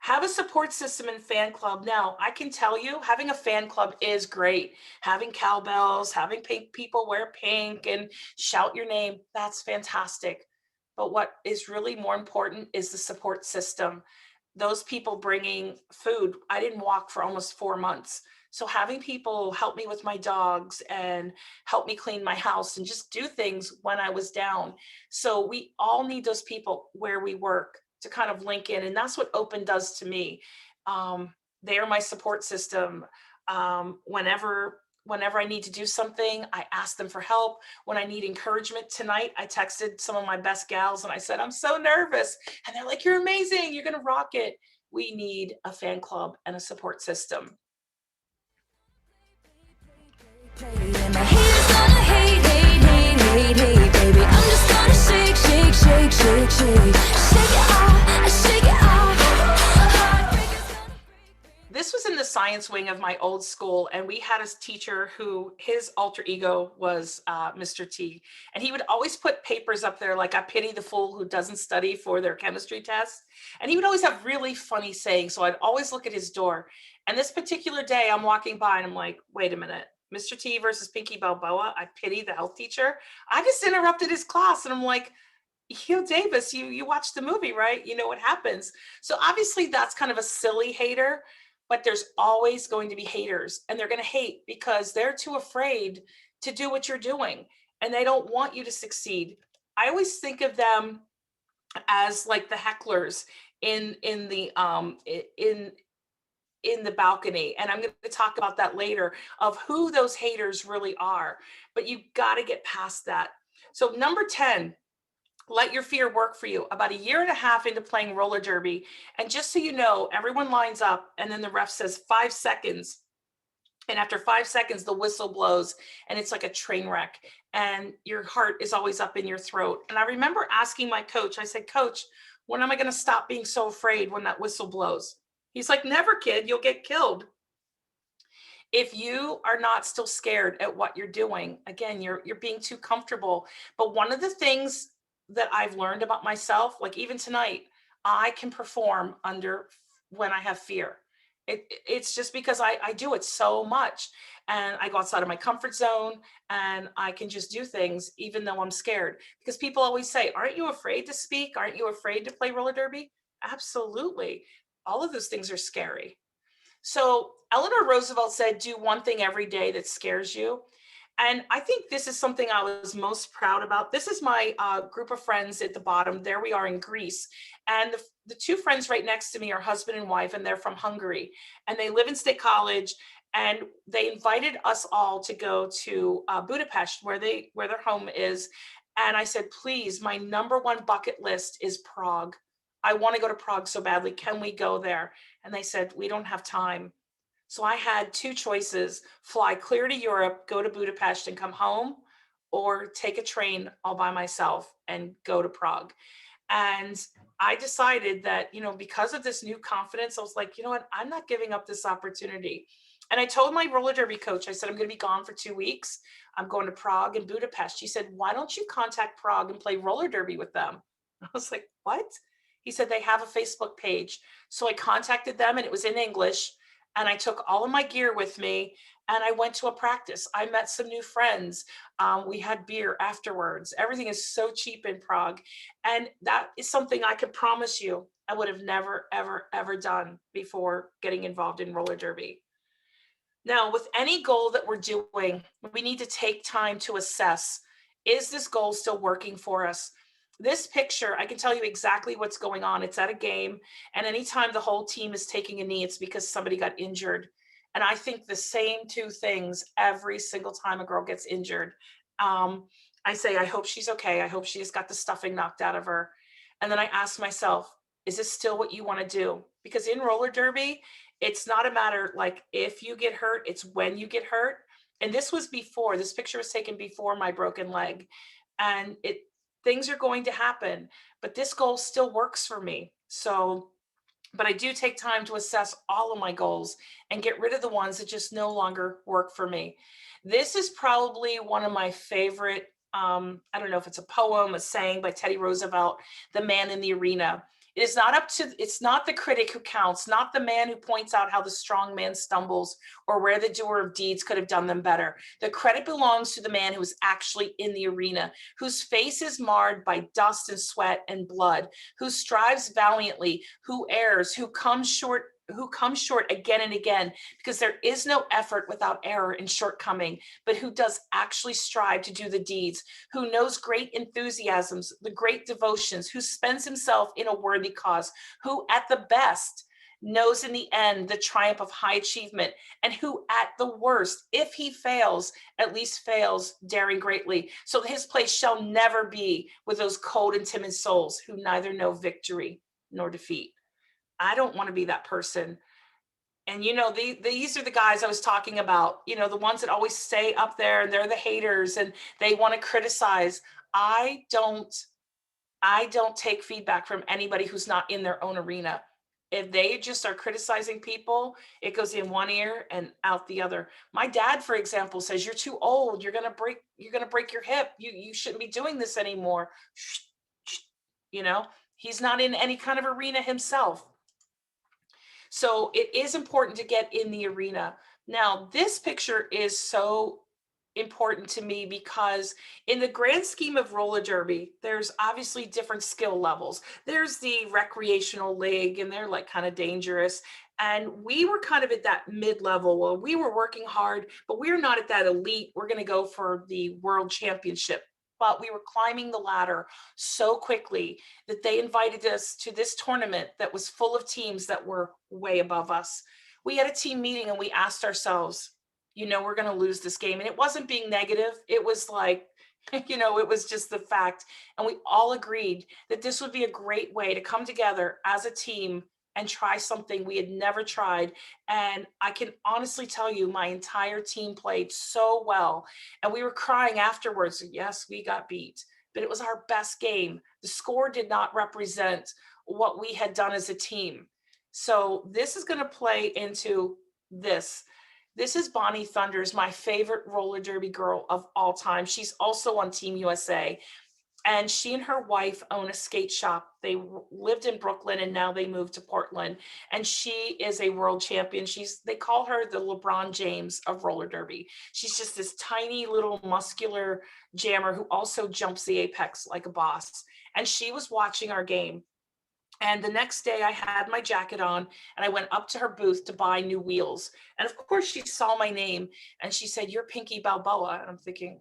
S3: Have a support system and fan club. Now, I can tell you, having a fan club is great. Having cowbells, having people wear pink and shout your name, that's fantastic. But what is really more important is the support system. Those people bringing food. I didn't walk for almost 4 months. So having people help me with my dogs and help me clean my house and just do things when I was down. So we all need those people where we work to kind of link in. And that's what Open does to me. They are my support system. Whenever I need to do something, I ask them for help. When I need encouragement tonight, I texted some of my best gals and I said, I'm so nervous. And they're like, you're amazing. You're going to rock it. We need a fan club and a support system.
S4: And my haters gonna hate, baby. I'm just gonna shake, shake, shake, shake, shake. Shake it off, shake it off.
S3: This was in the science wing of my old school, and we had a teacher who his alter ego was Mr. T. And he would always put papers up there like, I pity the fool who doesn't study for their chemistry test. And he would always have really funny sayings. So I'd always look at his door. And this particular day I'm walking by and I'm like, wait a minute. Mr. T versus Pinky Balboa, I pity the health teacher. I just interrupted his class and I'm like, Davis, you watched the movie, right? You know what happens. So obviously that's kind of a silly hater, but there's always going to be haters, and they're going to hate because they're too afraid to do what you're doing, and they don't want you to succeed. I always think of them as like the hecklers in the balcony, and I'm going to talk about that later of who those haters really are, but you've got to get past that. So number 10, let your fear work for you. About a year and a half into playing roller derby, and just so you know, everyone lines up and then the ref says 5 seconds, and after 5 seconds the whistle blows, and it's like a train wreck, and your heart is always up in your throat. And I remember asking my coach, I said, Coach, when am I going to stop being so afraid when that whistle blows? He's like, never, kid, you'll get killed. If you are not still scared at what you're doing, again, you're being too comfortable. But one of the things that I've learned about myself, like even tonight, I can perform when I have fear. It's just because I do it so much, and I go outside of my comfort zone, and I can just do things even though I'm scared. Because people always say, aren't you afraid to speak? Aren't you afraid to play roller derby? Absolutely. All of those things are scary. So Eleanor Roosevelt said, do one thing every day that scares you. And I think this is something I was most proud about. This is my group of friends at the bottom. There we are in Greece. And the two friends right next to me are husband and wife, and they're from Hungary. And they live in State College. And they invited us all to go to Budapest, where their home is. And I said, please, my number one bucket list is Prague. I want to go to Prague so badly. Can we go there? And they said, we don't have time. So I had two choices: fly clear to Europe, go to Budapest and come home, or take a train all by myself and go to Prague. And I decided that, because of this new confidence, I was like, you know what, I'm not giving up this opportunity. And I told my roller derby coach, I said, I'm going to be gone for 2 weeks. I'm going to Prague and Budapest. She said, why don't you contact Prague and play roller derby with them? I was like, what? He said, they have a Facebook page. So I contacted them, and it was in English. And I took all of my gear with me, and I went to a practice. I met some new friends. We had beer afterwards. Everything is so cheap in Prague. And that is something I could promise you I would have never, ever, ever done before getting involved in roller derby. Now, with any goal that we're doing, we need to take time to assess, is this goal still working for us? This picture, I can tell you exactly what's going on. It's at a game, and anytime the whole team is taking a knee, it's because somebody got injured. And I think the same two things every single time a girl gets injured. I say, I hope she's okay. I hope she just got the stuffing knocked out of her. And then I ask myself, is this still what you want to do? Because in roller derby, it's not a matter like if you get hurt, it's when you get hurt. And this picture was taken before my broken leg. And things are going to happen, but this goal still works for me. So, but I do take time to assess all of my goals and get rid of the ones that just no longer work for me. This is probably one of my favorite, I don't know if it's a poem, a saying by Teddy Roosevelt, The Man in the Arena. It's not the critic who counts, not the man who points out how the strong man stumbles or where the doer of deeds could have done them better. The credit belongs to the man who is actually in the arena, whose face is marred by dust and sweat and blood, who strives valiantly, who errs, who comes short again and again, because there is no effort without error and shortcoming, but who does actually strive to do the deeds, who knows great enthusiasms, the great devotions, who spends himself in a worthy cause, who at the best knows in the end the triumph of high achievement, and who at the worst, if he fails, at least fails daring greatly. So his place shall never be with those cold and timid souls who neither know victory nor defeat. I don't want to be that person. And, these are the guys I was talking about, the ones that always stay up there and they're the haters and they want to criticize. I don't take feedback from anybody who's not in their own arena. If they just are criticizing people, it goes in one ear and out the other. My dad, for example, says, you're too old. You're going to break your hip. You shouldn't be doing this anymore. He's not in any kind of arena himself. So it is important to get in the arena. Now, this picture is so important to me because in the grand scheme of roller derby, there's obviously different skill levels. There's the recreational league, and they're like kind of dangerous. And we were kind of at that mid-level. Well, we were working hard, but we're not at that elite. We're going to go for the world championship. But we were climbing the ladder so quickly that they invited us to this tournament that was full of teams that were way above us. We had a team meeting and we asked ourselves, we're going to lose this game. And it wasn't being negative. It was like, it was just the fact. And we all agreed that this would be a great way to come together as a team and try something we had never tried. And I can honestly tell you, my entire team played so well. And we were crying afterwards. Yes, we got beat, but it was our best game. The score did not represent what we had done as a team. So this is going to play into this. This is Bonnie Thunders, my favorite roller derby girl of all time. She's also on Team USA. And she and her wife own a skate shop. They lived in Brooklyn and now they moved to Portland. And she is a world champion. They call her the LeBron James of roller derby. She's just this tiny little muscular jammer who also jumps the apex like a boss. And she was watching our game. And the next day I had my jacket on and I went up to her booth to buy new wheels. And of course she saw my name and she said, "You're Pinky Balboa." And I'm thinking,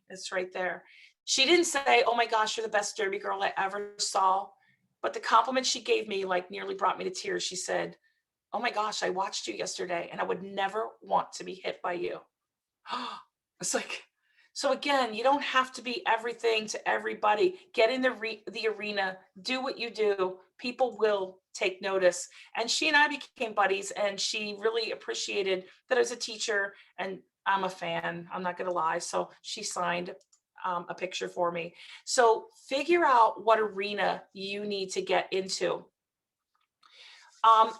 S3: it's right there. She didn't say, "Oh my gosh, you're the best derby girl I ever saw." But the compliment she gave me like nearly brought me to tears. She said, "Oh my gosh, I watched you yesterday and I would never want to be hit by you." It's like, so again, you don't have to be everything to everybody. Get in the arena, do what you do. People will take notice. And she and I became buddies, and she really appreciated that I was a teacher and I'm a fan. I'm not going to lie. So she signed a picture for me. So figure out what arena you need to get into.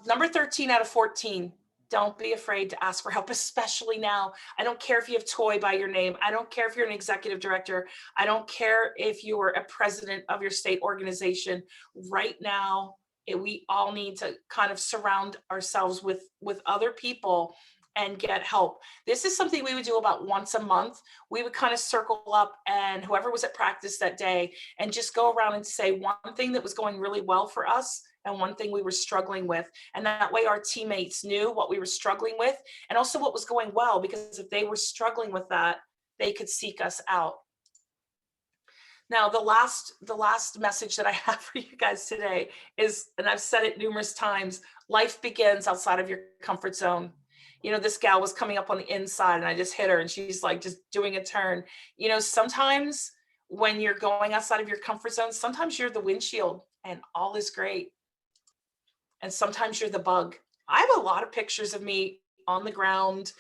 S3: Number 13 out of 14. Don't be afraid to ask for help, especially now. I don't care if you have Toy by your name. I don't care if you're an executive director. I don't care if you're a president of your state organization. Right now, we all need to kind of surround ourselves with other people and get help. This is something we would do about once a month. We would kind of circle up and whoever was at practice that day and just go around and say one thing that was going really well for us and one thing we were struggling with. And that way our teammates knew what we were struggling with and also what was going well, because if they were struggling with that, they could seek us out. Now, the last message that I have for you guys today is, and I've said it numerous times, life begins outside of your comfort zone. This gal was coming up on the inside and I just hit her and she's like just doing a turn. Sometimes when you're going outside of your comfort zone, sometimes you're the windshield and all is great. And sometimes you're the bug. I have a lot of pictures of me on the ground,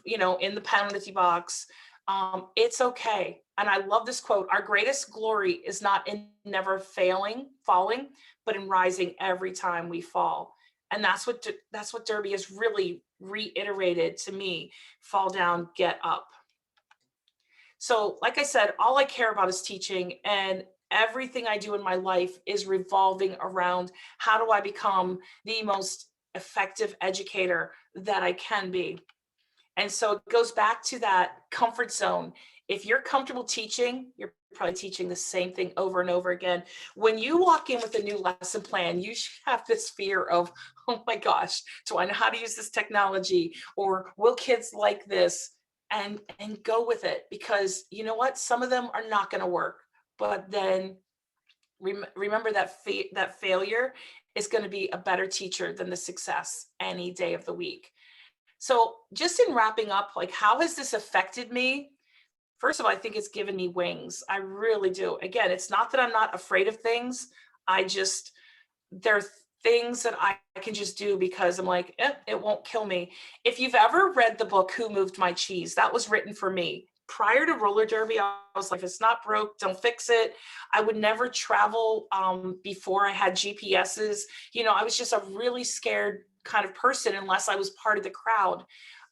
S3: in the penalty box. It's okay. And I love this quote: "Our greatest glory is not in never falling, but in rising every time we fall." And that's what derby has really reiterated to me: fall down, get up. So like I said, all I care about is teaching, and everything I do in my life is revolving around how do I become the most effective educator that I can be. And so it goes back to that comfort zone. If you're comfortable teaching, you're probably teaching the same thing over and over again. When you walk in with a new lesson plan, you should have this fear of, oh my gosh, do I know how to use this technology? Or will kids like this? And go with it, because you know what? Some of them are not going to work. But then remember that failure is going to be a better teacher than the success any day of the week. So just in wrapping up, like, how has this affected me? First of all, I think it's given me wings. I really do. Again, it's not that I'm not afraid of things. There are things that I can just do because I'm like, it won't kill me. If you've ever read the book, Who Moved My Cheese? That was written for me. Prior to roller derby, I was like, if it's not broke, don't fix it. I would never travel before I had GPSs. I was just a really scared kind of person unless I was part of the crowd.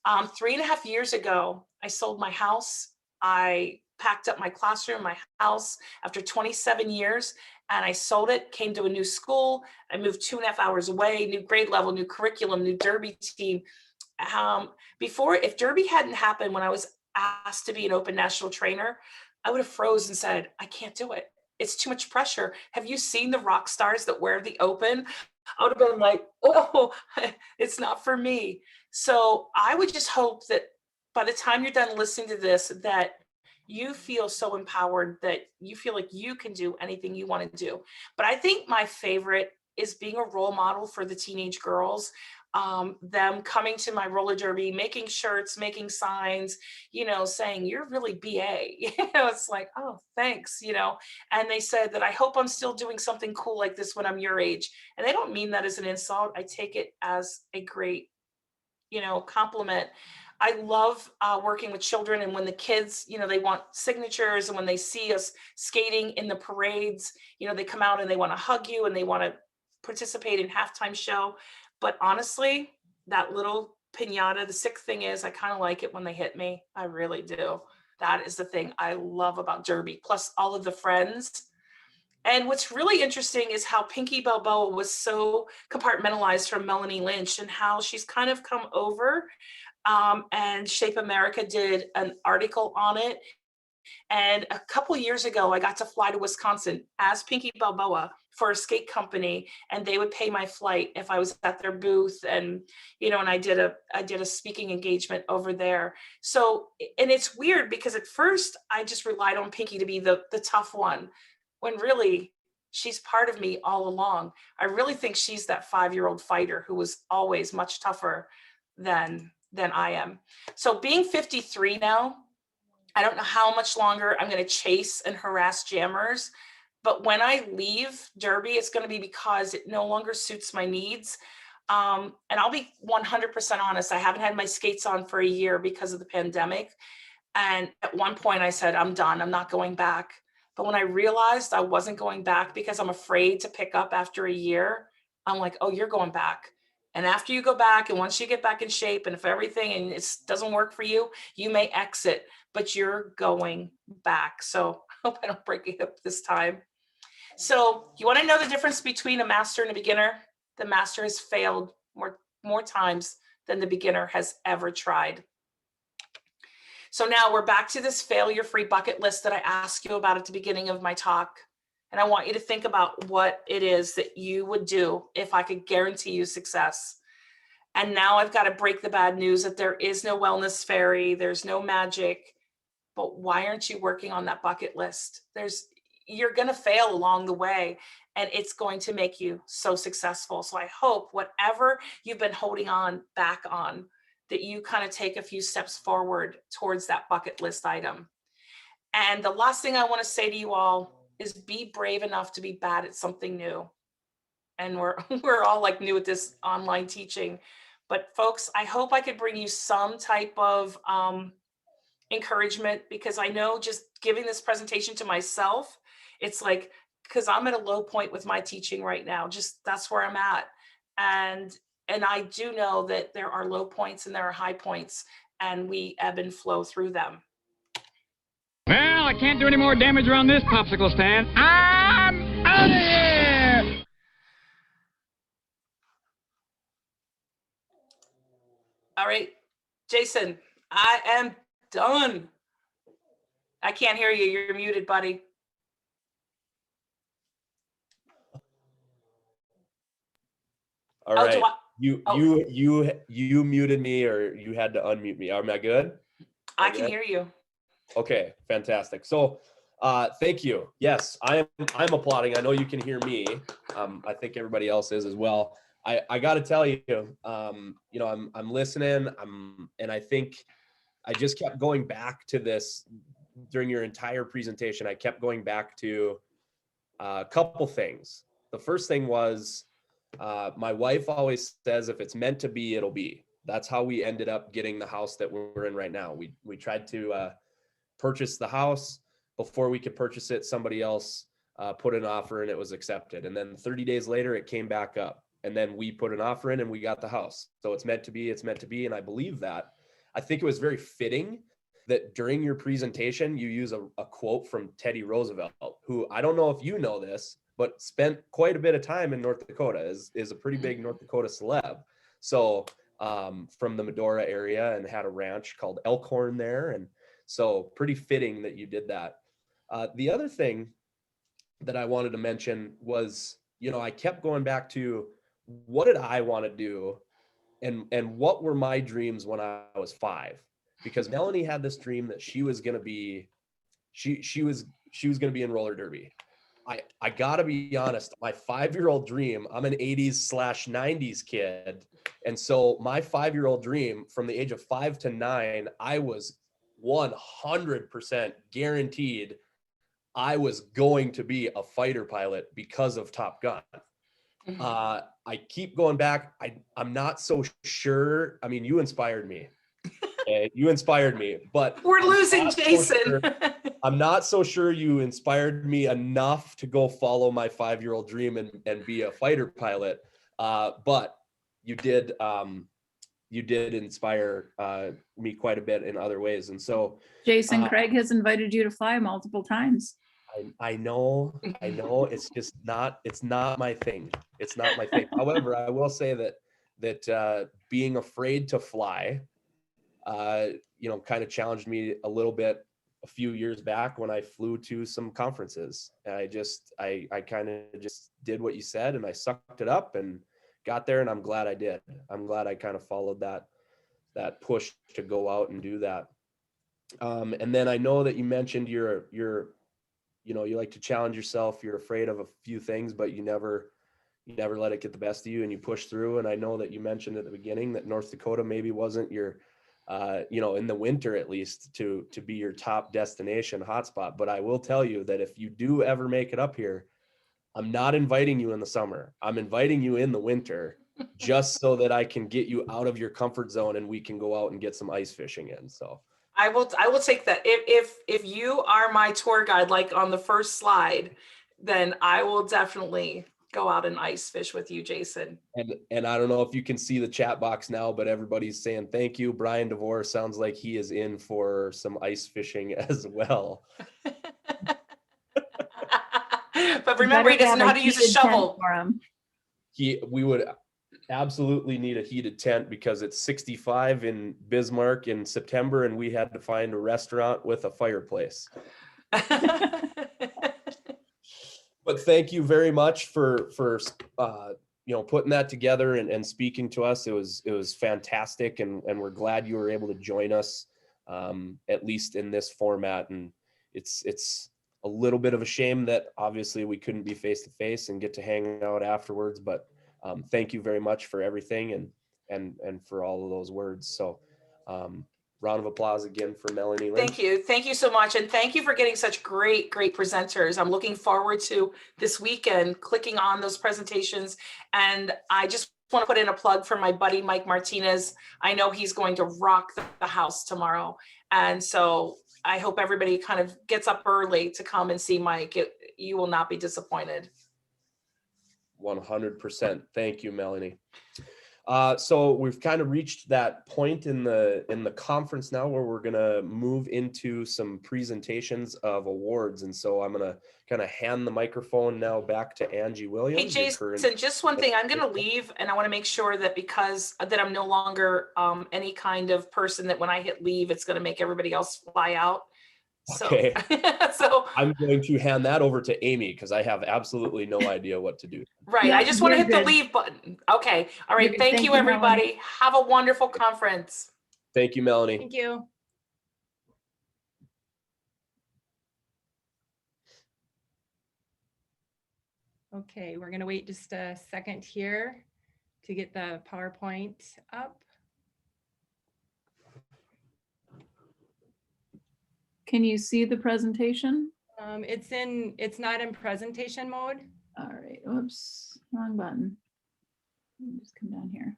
S3: 3.5 years ago, I sold my house. I packed up my classroom, my house after 27 years, and I sold it, came to a new school. I moved 2.5 hours away, new grade level, new curriculum, new derby team. If derby hadn't happened when I was asked to be an open national trainer, I would have froze and said, I can't do it. It's too much pressure. Have you seen the rock stars that wear the open? I would have been like, oh, it's not for me. So I would just hope that by the time you're done listening to this, that you feel so empowered that you feel like you can do anything you want to do. But I think my favorite is being a role model for the teenage girls, them coming to my roller derby, making shirts, making signs, saying, you're really BA. It's like, oh, thanks, and they said that I hope I'm still doing something cool like this when I'm your age. And they don't mean that as an insult. I take it as a great, compliment. I love working with children, and when the kids, they want signatures, and when they see us skating in the parades, they come out and they want to hug you and they want to participate in halftime show. But honestly, that little piñata, the sick thing is, I kind of like it when they hit me. I really do. That is the thing I love about Derby, plus all of the friends. And what's really interesting is how Pinky Balboa was so compartmentalized from Melanie Lynch, and how she's kind of come over. And Shape America did an article on it. And a couple of years ago, I got to fly to Wisconsin as Pinky Balboa for a skate company, and they would pay my flight if I was at their booth. And, and I did a speaking engagement over there. So, and it's weird because at first I just relied on Pinky to be the tough one, when really she's part of me all along. I really think she's that 5-year-old fighter who was always much tougher than I am. So being 53 now, I don't know how much longer I'm going to chase and harass jammers, but when I leave Derby, it's going to be because it no longer suits my needs. And I'll be 100% honest. I haven't had my skates on for a year because of the pandemic. And at one point I said, I'm done. I'm not going back. But when I realized I wasn't going back because I'm afraid to pick up after a year, I'm like, oh, you're going back. And after you go back, and once you get back in shape, and if everything and it doesn't work for you, you may exit, but you're going back. So I hope I don't break it up this time. So you want to know the difference between a master and a beginner? The master has failed more times than the beginner has ever tried. So now we're back to this failure-free bucket list that I asked you about at the beginning of my talk. And I want you to think about what it is that you would do if I could guarantee you success. And now I've got to break the bad news that there is no wellness fairy, there's no magic. But why aren't you working on that bucket list? You're going to fail along the way, and it's going to make you so successful. So I hope whatever you've been holding on back on, that you kind of take a few steps forward towards that bucket list item. And the last thing I want to say to you all is be brave enough to be bad at something new. And we're all like new at this online teaching. But folks, I hope I could bring you some type of encouragement, because I know just giving this presentation to myself, it's like, because I'm at a low point with my teaching right now, just that's where I'm at. And I do know that there are low points and there are high points, and we ebb and flow through them.
S5: Well, I can't do any more damage around this popsicle stand. I'm out of here!
S3: All right, Jason, I am done. I can't hear you. You're muted, buddy.
S2: All right. You muted me, or you had to unmute me. Am I good?
S3: I can hear you.
S2: Okay, fantastic. So thank you. Yes, I'm applauding. I know you can hear me. I think everybody else is as well. I got to tell you, I'm listening. And I think I just kept going back to this during your entire presentation. I kept going back to a couple things. The first thing was, my wife always says, if it's meant to be, it'll be. That's how we ended up getting the house that we're in right now. We tried to purchase the house. Before we could purchase it, somebody else put an offer and it was accepted. And then 30 days later, it came back up. And then we put an offer in and we got the house. So it's meant to be, it's meant to be. And I believe that. I think it was very fitting that during your presentation, you use a quote from Teddy Roosevelt, who, I don't know if you know this, but spent quite a bit of time in North Dakota, is a pretty big North Dakota celeb. So from the Medora area, and had a ranch called Elkhorn there. So pretty fitting that you did that. The other thing that I wanted to mention was, I kept going back to what did I want to do and what were my dreams when I was 5? Because Melanie had this dream that she was going to be, she was going to be in roller derby. I gotta be honest, my 5-year-old dream, I'm an 80s/90s kid. And so my 5-year-old dream from the age of 5 to 9, I was 100% guaranteed I was going to be a fighter pilot because of Top Gun. I keep going back. I'm not so sure. I mean, you inspired me. You inspired me, but
S3: we're losing Jason.
S2: I'm not so sure you inspired me enough to go follow my 5-year-old dream and be a fighter pilot. But you did inspire me quite a bit in other ways. And so
S6: Jason, Craig has invited you to fly multiple times.
S2: I know. It's just it's not my thing. It's not my thing. However, I will say that being afraid to fly, kind of challenged me a little bit a few years back when I flew to some conferences. And I kind of just did what you said, and I sucked it up and got there, and I'm glad I did. I'm glad I kind of followed that push to go out and do that. And then I know that you mentioned you like to challenge yourself. You're afraid of a few things, but you never let it get the best of you, and you push through. And I know that you mentioned at the beginning that North Dakota maybe wasn't your in the winter, at least, to be your top destination hotspot. But I will tell you that if you do ever make it up here, I'm not inviting you in the summer. I'm inviting you in the winter, just so that I can get you out of your comfort zone and we can go out and get some ice fishing in. So
S3: I will take that. If you are my tour guide, like on the first slide, then I will definitely go out and ice fish with you, Jason.
S2: And I don't know if you can see the chat box now, but everybody's saying thank you. Brian DeVore sounds like he is in for some ice fishing as well.
S3: But remember, he doesn't know how to use a shovel.
S2: We would absolutely need a heated tent because it's 65 in Bismarck in September, and we had to find a restaurant with a fireplace. But thank you very much for putting that together and speaking to us. It was fantastic, and we're glad you were able to join us, at least in this format. And it's a little bit of a shame that obviously we couldn't be face to face and get to hang out afterwards. But thank you very much for everything and for all of those words. So round of applause again for Melanie Lynch.
S3: Thank you so much, and thank you for getting such great presenters. I'm looking forward to this weekend clicking on those presentations, and I just want to put in a plug for my buddy Mike Martinez. I know he's going to rock the house tomorrow, and so I hope everybody kind of gets up early to come and see Mike. You will not be disappointed.
S2: 100%. Thank you, Melanie. So we've kind of reached that point in the conference now where we're going to move into some presentations of awards. And so I'm going to kind of hand the microphone now back to Angie Williams.
S3: Hey, Jason, just one thing. I'm going to leave, and I want to make sure that that I'm no longer any kind of person that when I hit leave, it's going to make everybody else fly out.
S2: Okay.
S3: So
S2: I'm going to hand that over to Amy because I have absolutely no idea what to do.
S3: Right.
S6: Yeah,
S3: I just want to hit
S6: good.
S3: the leave button. Okay. All right. Thank you,
S6: Melanie.
S3: everybody. Have a wonderful conference.
S2: Thank you, Melanie.
S1: Thank you. Okay, we're going to wait just a second here to get the PowerPoint up.
S6: Can you see the presentation?
S1: It's not in presentation mode.
S6: All right. Oops, wrong button. Let me just come down here.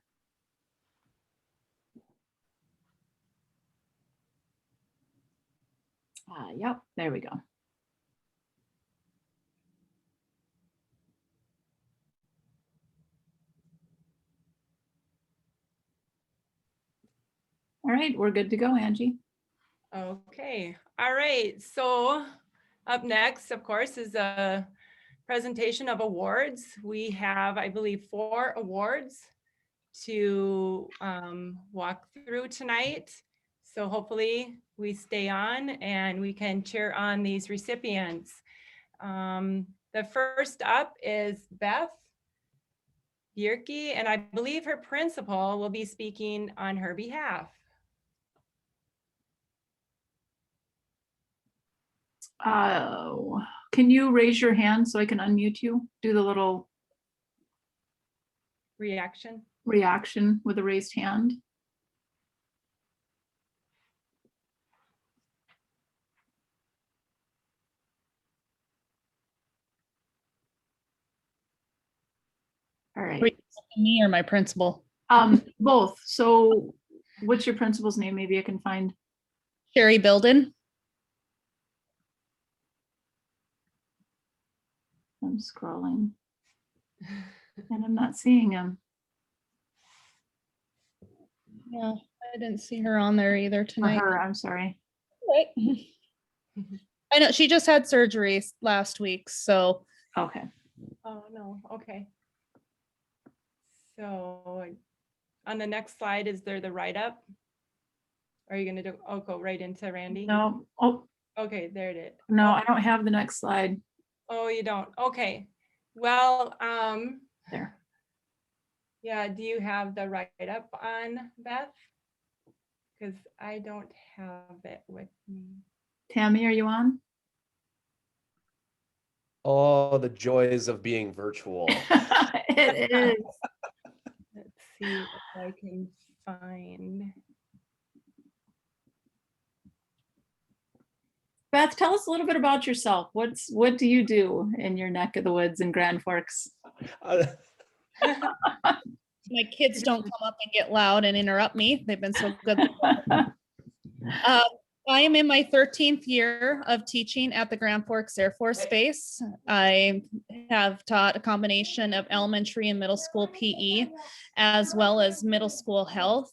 S6: Yep, there we go. All right, we're good to go, Angie.
S1: Okay, all right. So up next, of course, is a presentation of awards. We have, I believe, 4 awards to walk through tonight. So hopefully we stay on and we can cheer on these recipients. The first up is Beth Bjerke, and I believe her principal will be speaking on her behalf.
S6: Can you raise your hand so I can unmute you? Do the little
S1: Reaction.
S6: reaction with a raised hand. All right.
S7: Me or my principal?
S6: Both. So what's your principal's name? Maybe I can find.
S7: Sherry Bilden.
S6: I'm scrolling and I'm not seeing him.
S7: Yeah, I didn't see her on there either
S6: Or
S7: tonight.
S6: her, I'm sorry.
S7: Right. I know she just had surgery last week, so
S6: Okay.
S1: Oh, no, okay. So on the next slide, is there the write-up? Are you gonna do, oh, go right into Randy?
S6: No. Oh,
S1: Okay, there it is.
S6: no, I don't have the next slide.
S1: Oh, you don't, okay. Well,
S6: There.
S1: yeah, do you have the write-up on, Beth? Because I don't have it with me.
S6: Tammy, are you on?
S2: Oh, the joys of being virtual.
S6: It is.
S1: Let's see if I can find.
S6: Beth, tell us a little bit about yourself. What do you do in your neck of the woods in Grand Forks?
S7: my kids don't come up and get loud and interrupt me. They've been so good. I am in my 13th year of teaching at the Grand Forks Air Force Base. I have taught a combination of elementary and middle school PE, as well as middle school health.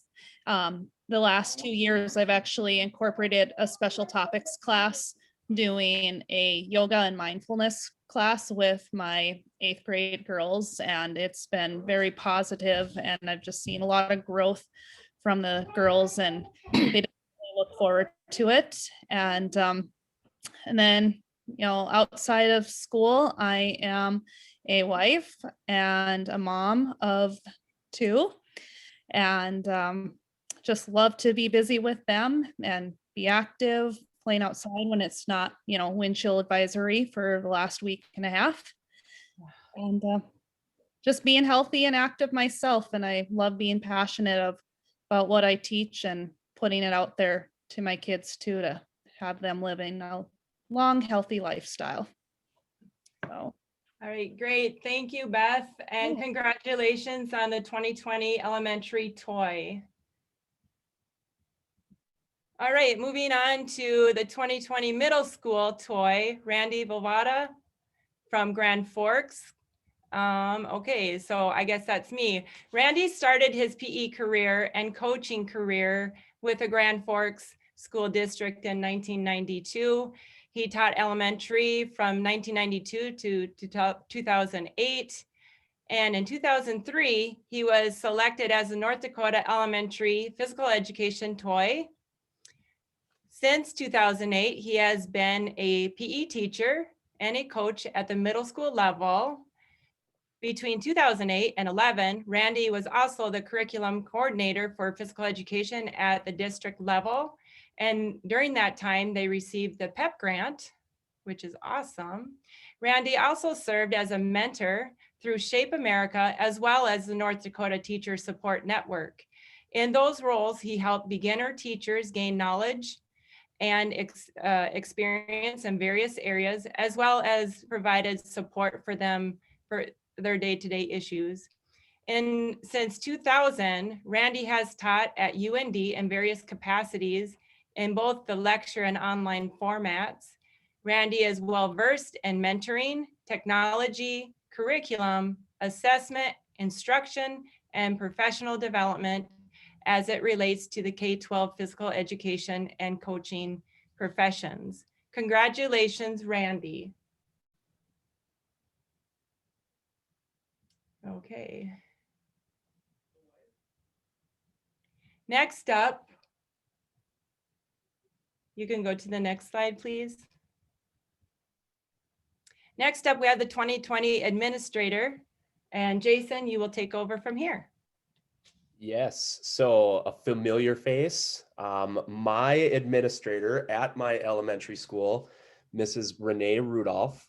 S7: The last 2 years, I've actually incorporated a special topics class, doing a yoga and mindfulness class with my 8th grade girls, and it's been very positive, and I've just seen a lot of growth from the girls, and they look forward to it. And then, you know, outside of school, I am a wife and a mom of 2, and just love to be busy with them and be active, playing outside when it's not, you know, wind chill advisory for the last week and a half. And just being healthy and active myself. And I love being passionate about what I teach and putting it out there to my kids too, to have them living a long, healthy lifestyle. So.
S1: All right, great. Thank you, Beth. And congratulations on the 2020 elementary toy. All right, moving on to the 2020 middle school toy, Randy Bovada from Grand Forks. Okay, so I guess that's me. Randy started his PE career and coaching career with the Grand Forks School District in 1992. He taught elementary from 1992 to 2008. And in 2003, he was selected as the North Dakota Elementary Physical Education Toy. Since 2008, he has been a PE teacher and a coach at the middle school level. Between 2008 and 11, Randy was also the curriculum coordinator for physical education at the district level. And during that time, they received the PEP grant, which is awesome. Randy also served as a mentor through Shape America, as well as the North Dakota Teacher Support Network. In those roles, he helped beginner teachers gain knowledge and experience in various areas, as well as provided support for them for their day-to-day issues. And since 2000, Randy has taught at UND in various capacities in both the lecture and online formats. Randy is well-versed in mentoring, technology, curriculum, assessment, instruction, and professional development as it relates to the K-12 physical education and coaching professions. Congratulations, Randy. Okay. Next up You can go to the next slide, please. Next up, we have the 2020 administrator. And Jason, you will take over from here.
S2: Yes, so a familiar face. My administrator at my elementary school, Mrs. Renee Rudolph,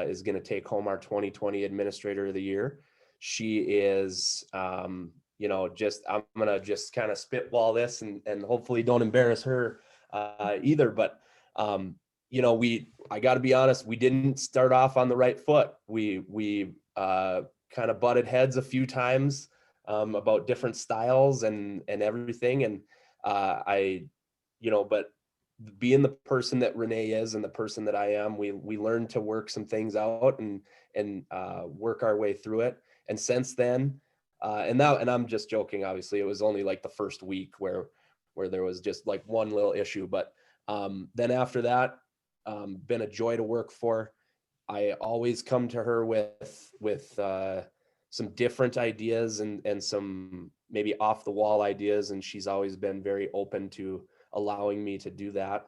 S2: is going to take home our 2020 Administrator of the Year. She is, I'm going to just kind of spitball this and hopefully don't embarrass her either. But, I got to be honest, we didn't start off on the right foot. We kind of butted heads a few times about different styles and everything. And but being the person that Renee is and the person that I am, we learned to work some things out and work our way through it. And since then, and I'm just joking, obviously, it was only like the first week where there was just like one little issue. But then after that, been a joy to work for. I always come to her with some different ideas and some maybe off the wall ideas. And she's always been very open to allowing me to do that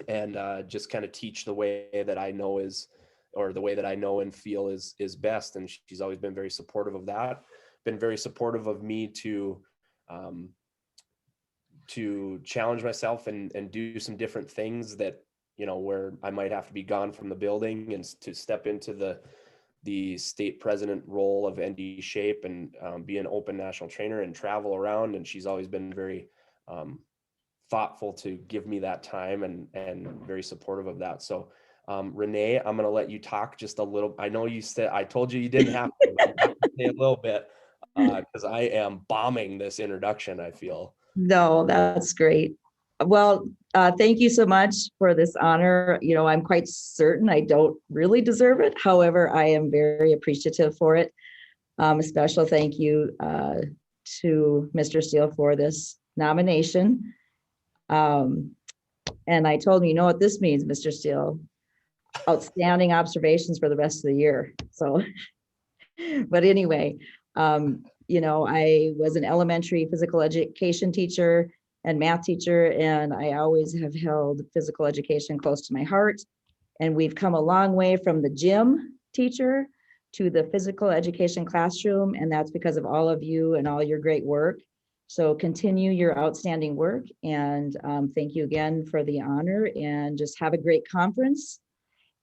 S2: and just kind of teach the way that I know the way that I know and feel is best. And she's always been very supportive of that, been very supportive of me to challenge myself and do some different things that, where I might have to be gone from the building and to step into the state president role of ND Shape and be an open national trainer and travel around. And she's always been very thoughtful to give me that time and very supportive of that. So Renee, I'm going to let you talk just a little. I know you said, I told you didn't have to, but I have to say a little bit because I am bombing this introduction, I feel.
S8: No, that's great. Well, thank you so much for this honor. I'm quite certain I don't really deserve it. However, I am very appreciative for it. A special thank you to Mr. Steele for this nomination. And I told him, what this means, Mr. Steele? Outstanding observations for the rest of the year. So, but anyway, I was an elementary physical education teacher and math teacher, and I always have held physical education close to my heart. And we've come a long way from the gym teacher to the physical education classroom, and that's because of all of you and all your great work. So continue your outstanding work, and thank you again for the honor, and just have a great conference.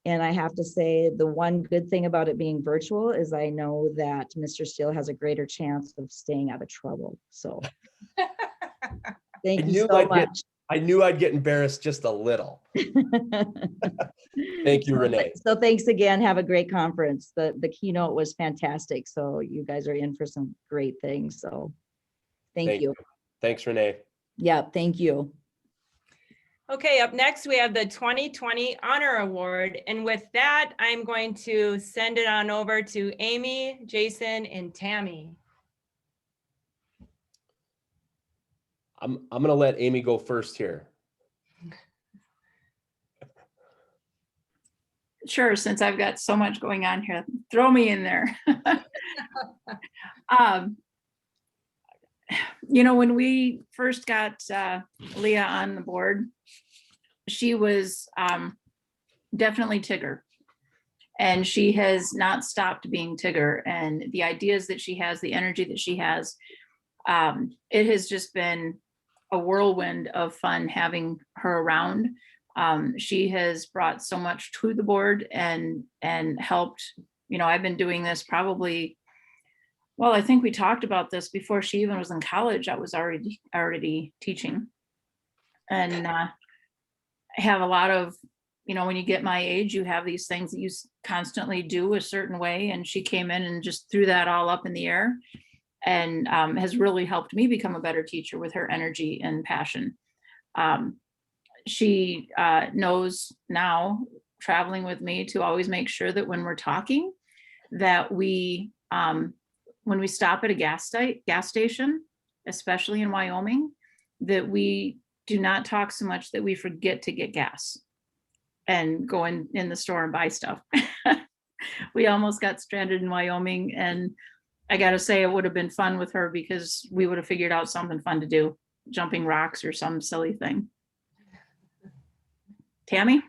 S8: And I have to say, the one good thing about it being virtual is I know that Mr. Steele has a greater chance of staying out of trouble. So thank you so much.
S2: I knew I'd get embarrassed just a little. Thank you, Renee.
S8: So thanks again. Have a great conference. The keynote was fantastic. So you guys are in for some great things. So thank you.
S2: Thanks, Renee.
S8: Yeah, thank you.
S1: Okay, up next, we have the 2020 Honor Award. And with that, I'm going to send it on over to Amy, Jason, and Tammy.
S2: I'm going to let Amy go first here.
S6: Sure, since I've got so much going on here, throw me in there. When we first got Leah on the board, she was definitely Tigger. And she has not stopped being Tigger. And the ideas that she has, the energy that she has, it has just been a whirlwind of fun having her around. She has brought so much to the board and helped. I've been doing this probably, well, I think we talked about this before she even was in college. I was already teaching, and I have a lot of, when you get my age, you have these things that you constantly do a certain way, and she came in and just threw that all up in the air, and has really helped me become a better teacher with her energy and passion. She knows now, traveling with me, to always make sure that when we're talking, that we, when we stop at a gas station, especially in Wyoming, that we do not talk so much that we forget to get gas and go in the store and buy stuff. We almost got stranded in Wyoming, and I got to say, it would have been fun with her because we would have figured out something fun to do, jumping rocks or some silly thing. Tammy?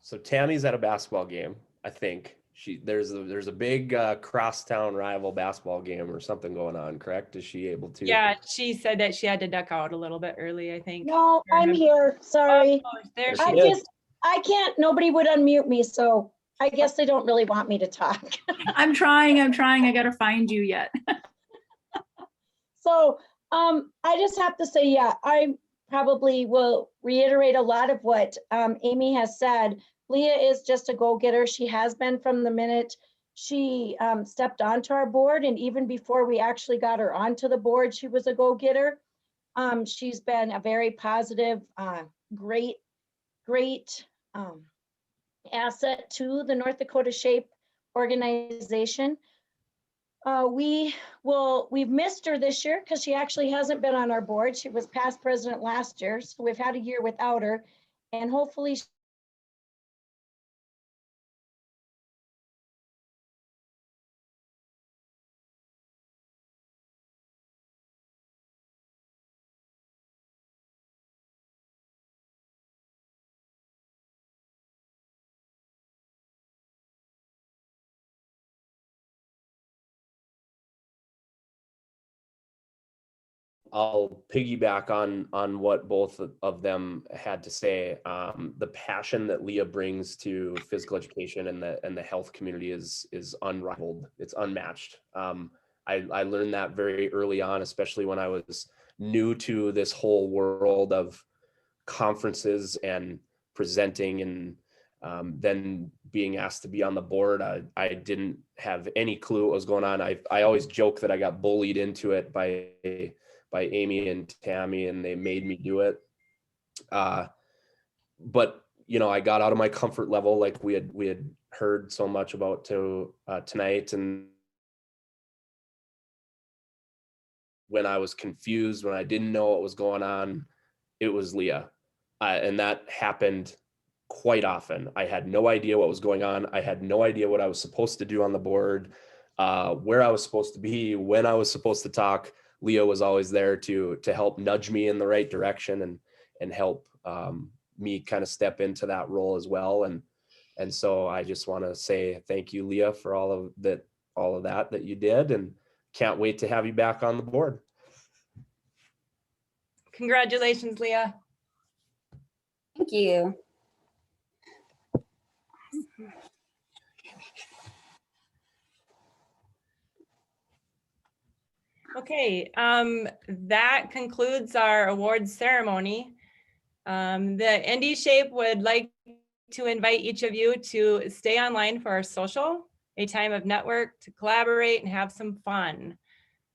S2: So Tammy's at a basketball game, I think. There's a big crosstown rival basketball game or something going on, correct? Is she able to?
S1: Yeah, she said that she had to duck out a little bit early, I think.
S9: No,
S1: I
S9: I'm
S1: remember.
S9: here. Sorry.
S1: Oh, there
S2: There
S1: she
S2: she
S1: is.
S2: is.
S9: I can't, nobody would unmute me, so I guess they don't really want me to talk.
S6: I'm trying. I gotta find you yet.
S9: So I just have to say, yeah, I probably will reiterate a lot of what Amy has said. Leah is just a go-getter. She has been from the minute she stepped onto our board, and even before we actually got her onto the board, she was a go-getter. She's been a very positive, great asset to the North Dakota SHAPE organization. We've missed her this year because she actually hasn't been on our board. She was past president last year, so we've had a year without her, and hopefully
S2: I'll piggyback on what both of them had to say. The passion that Leah brings to physical education and the health community is unrivaled. It's unmatched. I learned that very early on, especially when I was new to this whole world of conferences and presenting, and then being asked to be on the board. I didn't have any clue what was going on. I always joke that I got bullied into it by Amy and Tammy, and they made me do it. But I got out of my comfort level, like we had heard so much about tonight. And when I was confused, when I didn't know what was going on, it was Leah. And that happened quite often. I had no idea what was going on. I had no idea what I was supposed to do on the board, where I was supposed to be, when I was supposed to talk. Leah was always there to help nudge me in the right direction and help me kind of step into that role as well. And so I just want to say thank you, Leah, for all of that you did, and can't wait to have you back on the board.
S1: Congratulations, Leah.
S10: Thank you.
S1: Okay, that concludes our awards ceremony. The ND SHAPE would like to invite each of you to stay online for our social, a time of network, to collaborate and have some fun.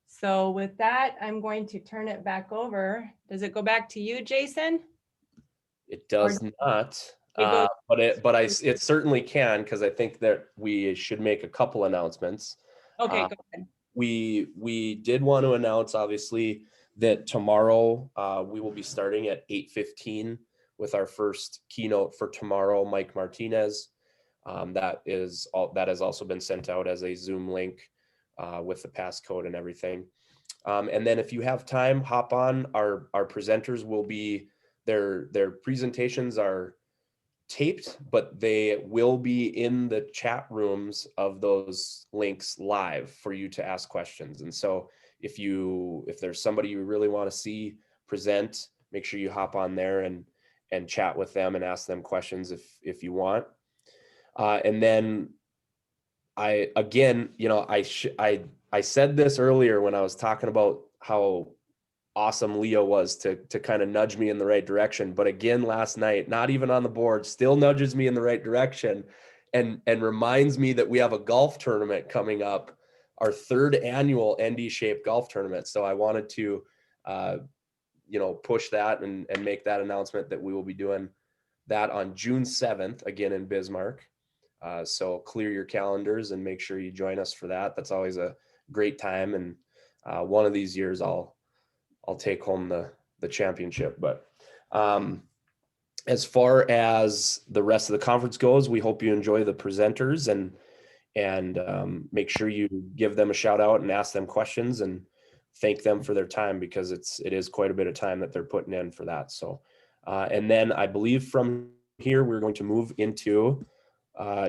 S1: So with that, I'm going to turn it back over. Does it go back to you, Jason?
S2: It does not,
S1: It goes-
S2: it certainly can, because I think that we should make a couple announcements.
S1: Okay, go ahead.
S2: We did want to announce, obviously, that tomorrow we will be starting at 8:15 with our first keynote for tomorrow, Mike Martinez. That has also been sent out as a Zoom link with the passcode and everything. And then if you have time, hop on. Our presenters will be, their presentations are taped, but they will be in the chat rooms of those links live for you to ask questions. And so if there's somebody you really want to see present, make sure you hop on there and chat with them and ask them questions if you want. And then I said this earlier when I was talking about how awesome Leah was to kind of nudge me in the right direction. But again, last night, not even on the board, still nudges me in the right direction and reminds me that we have a golf tournament coming up, our third annual ND SHAPE golf tournament. So I wanted to, push that and make that announcement that we will be doing that on June 7th, again in Bismarck. So clear your calendars and make sure you join us for that. That's always a great time. And one of these years I'll take home the championship. But as far as the rest of the conference goes, we hope you enjoy the presenters, and and make sure you give them a shout out and ask them questions and thank them for their time, because it is quite a bit of time that they're putting in for that. So, and then I believe from here, we're going to move into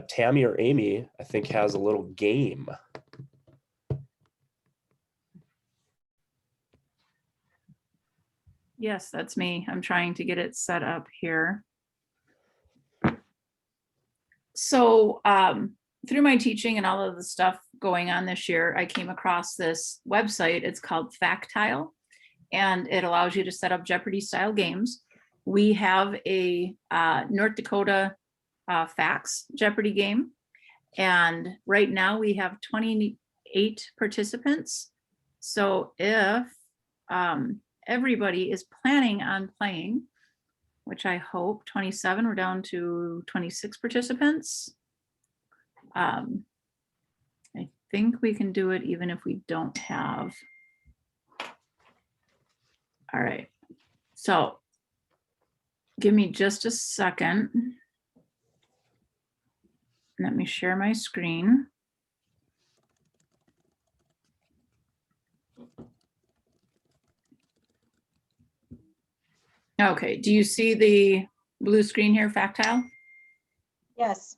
S2: Tammy or Amy, I think, has a little game.
S6: Yes, that's me. I'm trying to get it set up here. So through my teaching and all of the stuff going on this year, I came across this website. It's called Factile, and it allows you to set up Jeopardy style games. We have a North Dakota facts Jeopardy game, and right now we have 28 participants. So if everybody is planning on playing, which I hope, 27, we're down to 26 participants. I think we can do it even if we don't have. All right, so give me just a second. Let me share my screen. Okay, do you see the blue screen here, Factile?
S9: Yes.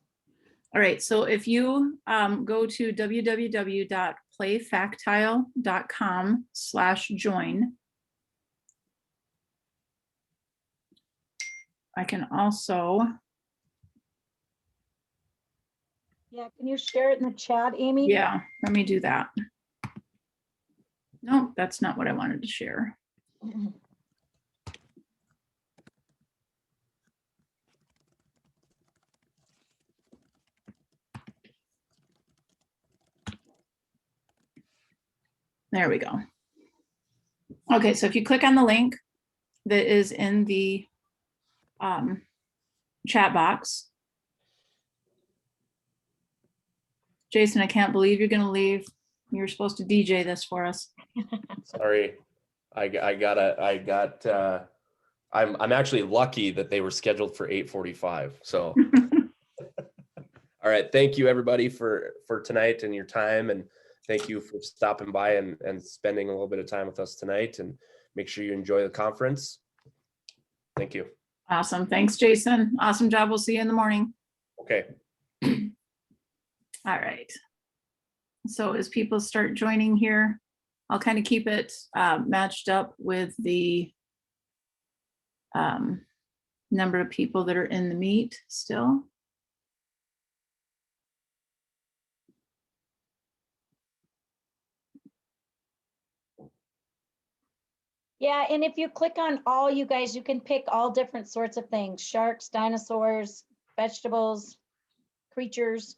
S6: All right, so if you go to www.playfactile.com/join, I can also.
S9: Yeah, can you share it in the chat, Amy?
S6: Yeah, let me do that. No, that's not what I wanted to share. There we go. Okay, so if you click on the link that is in the chat box. Jason, I can't believe you're gonna leave. You were supposed to DJ this for us.
S2: Sorry, I'm actually lucky that they were scheduled for 8:45. So, all right, thank you everybody for tonight and your time, and thank you for stopping by and spending a little bit of time with us tonight. And make sure you enjoy the conference. Thank you.
S6: Awesome, thanks, Jason. Awesome job. We'll see you in the morning.
S2: Okay.
S6: All right. So as people start joining here, I'll kind of keep it matched up with the number of people that are in the meet still.
S9: Yeah, and if you click on all, you guys, you can pick all different sorts of things: sharks, dinosaurs, vegetables, creatures.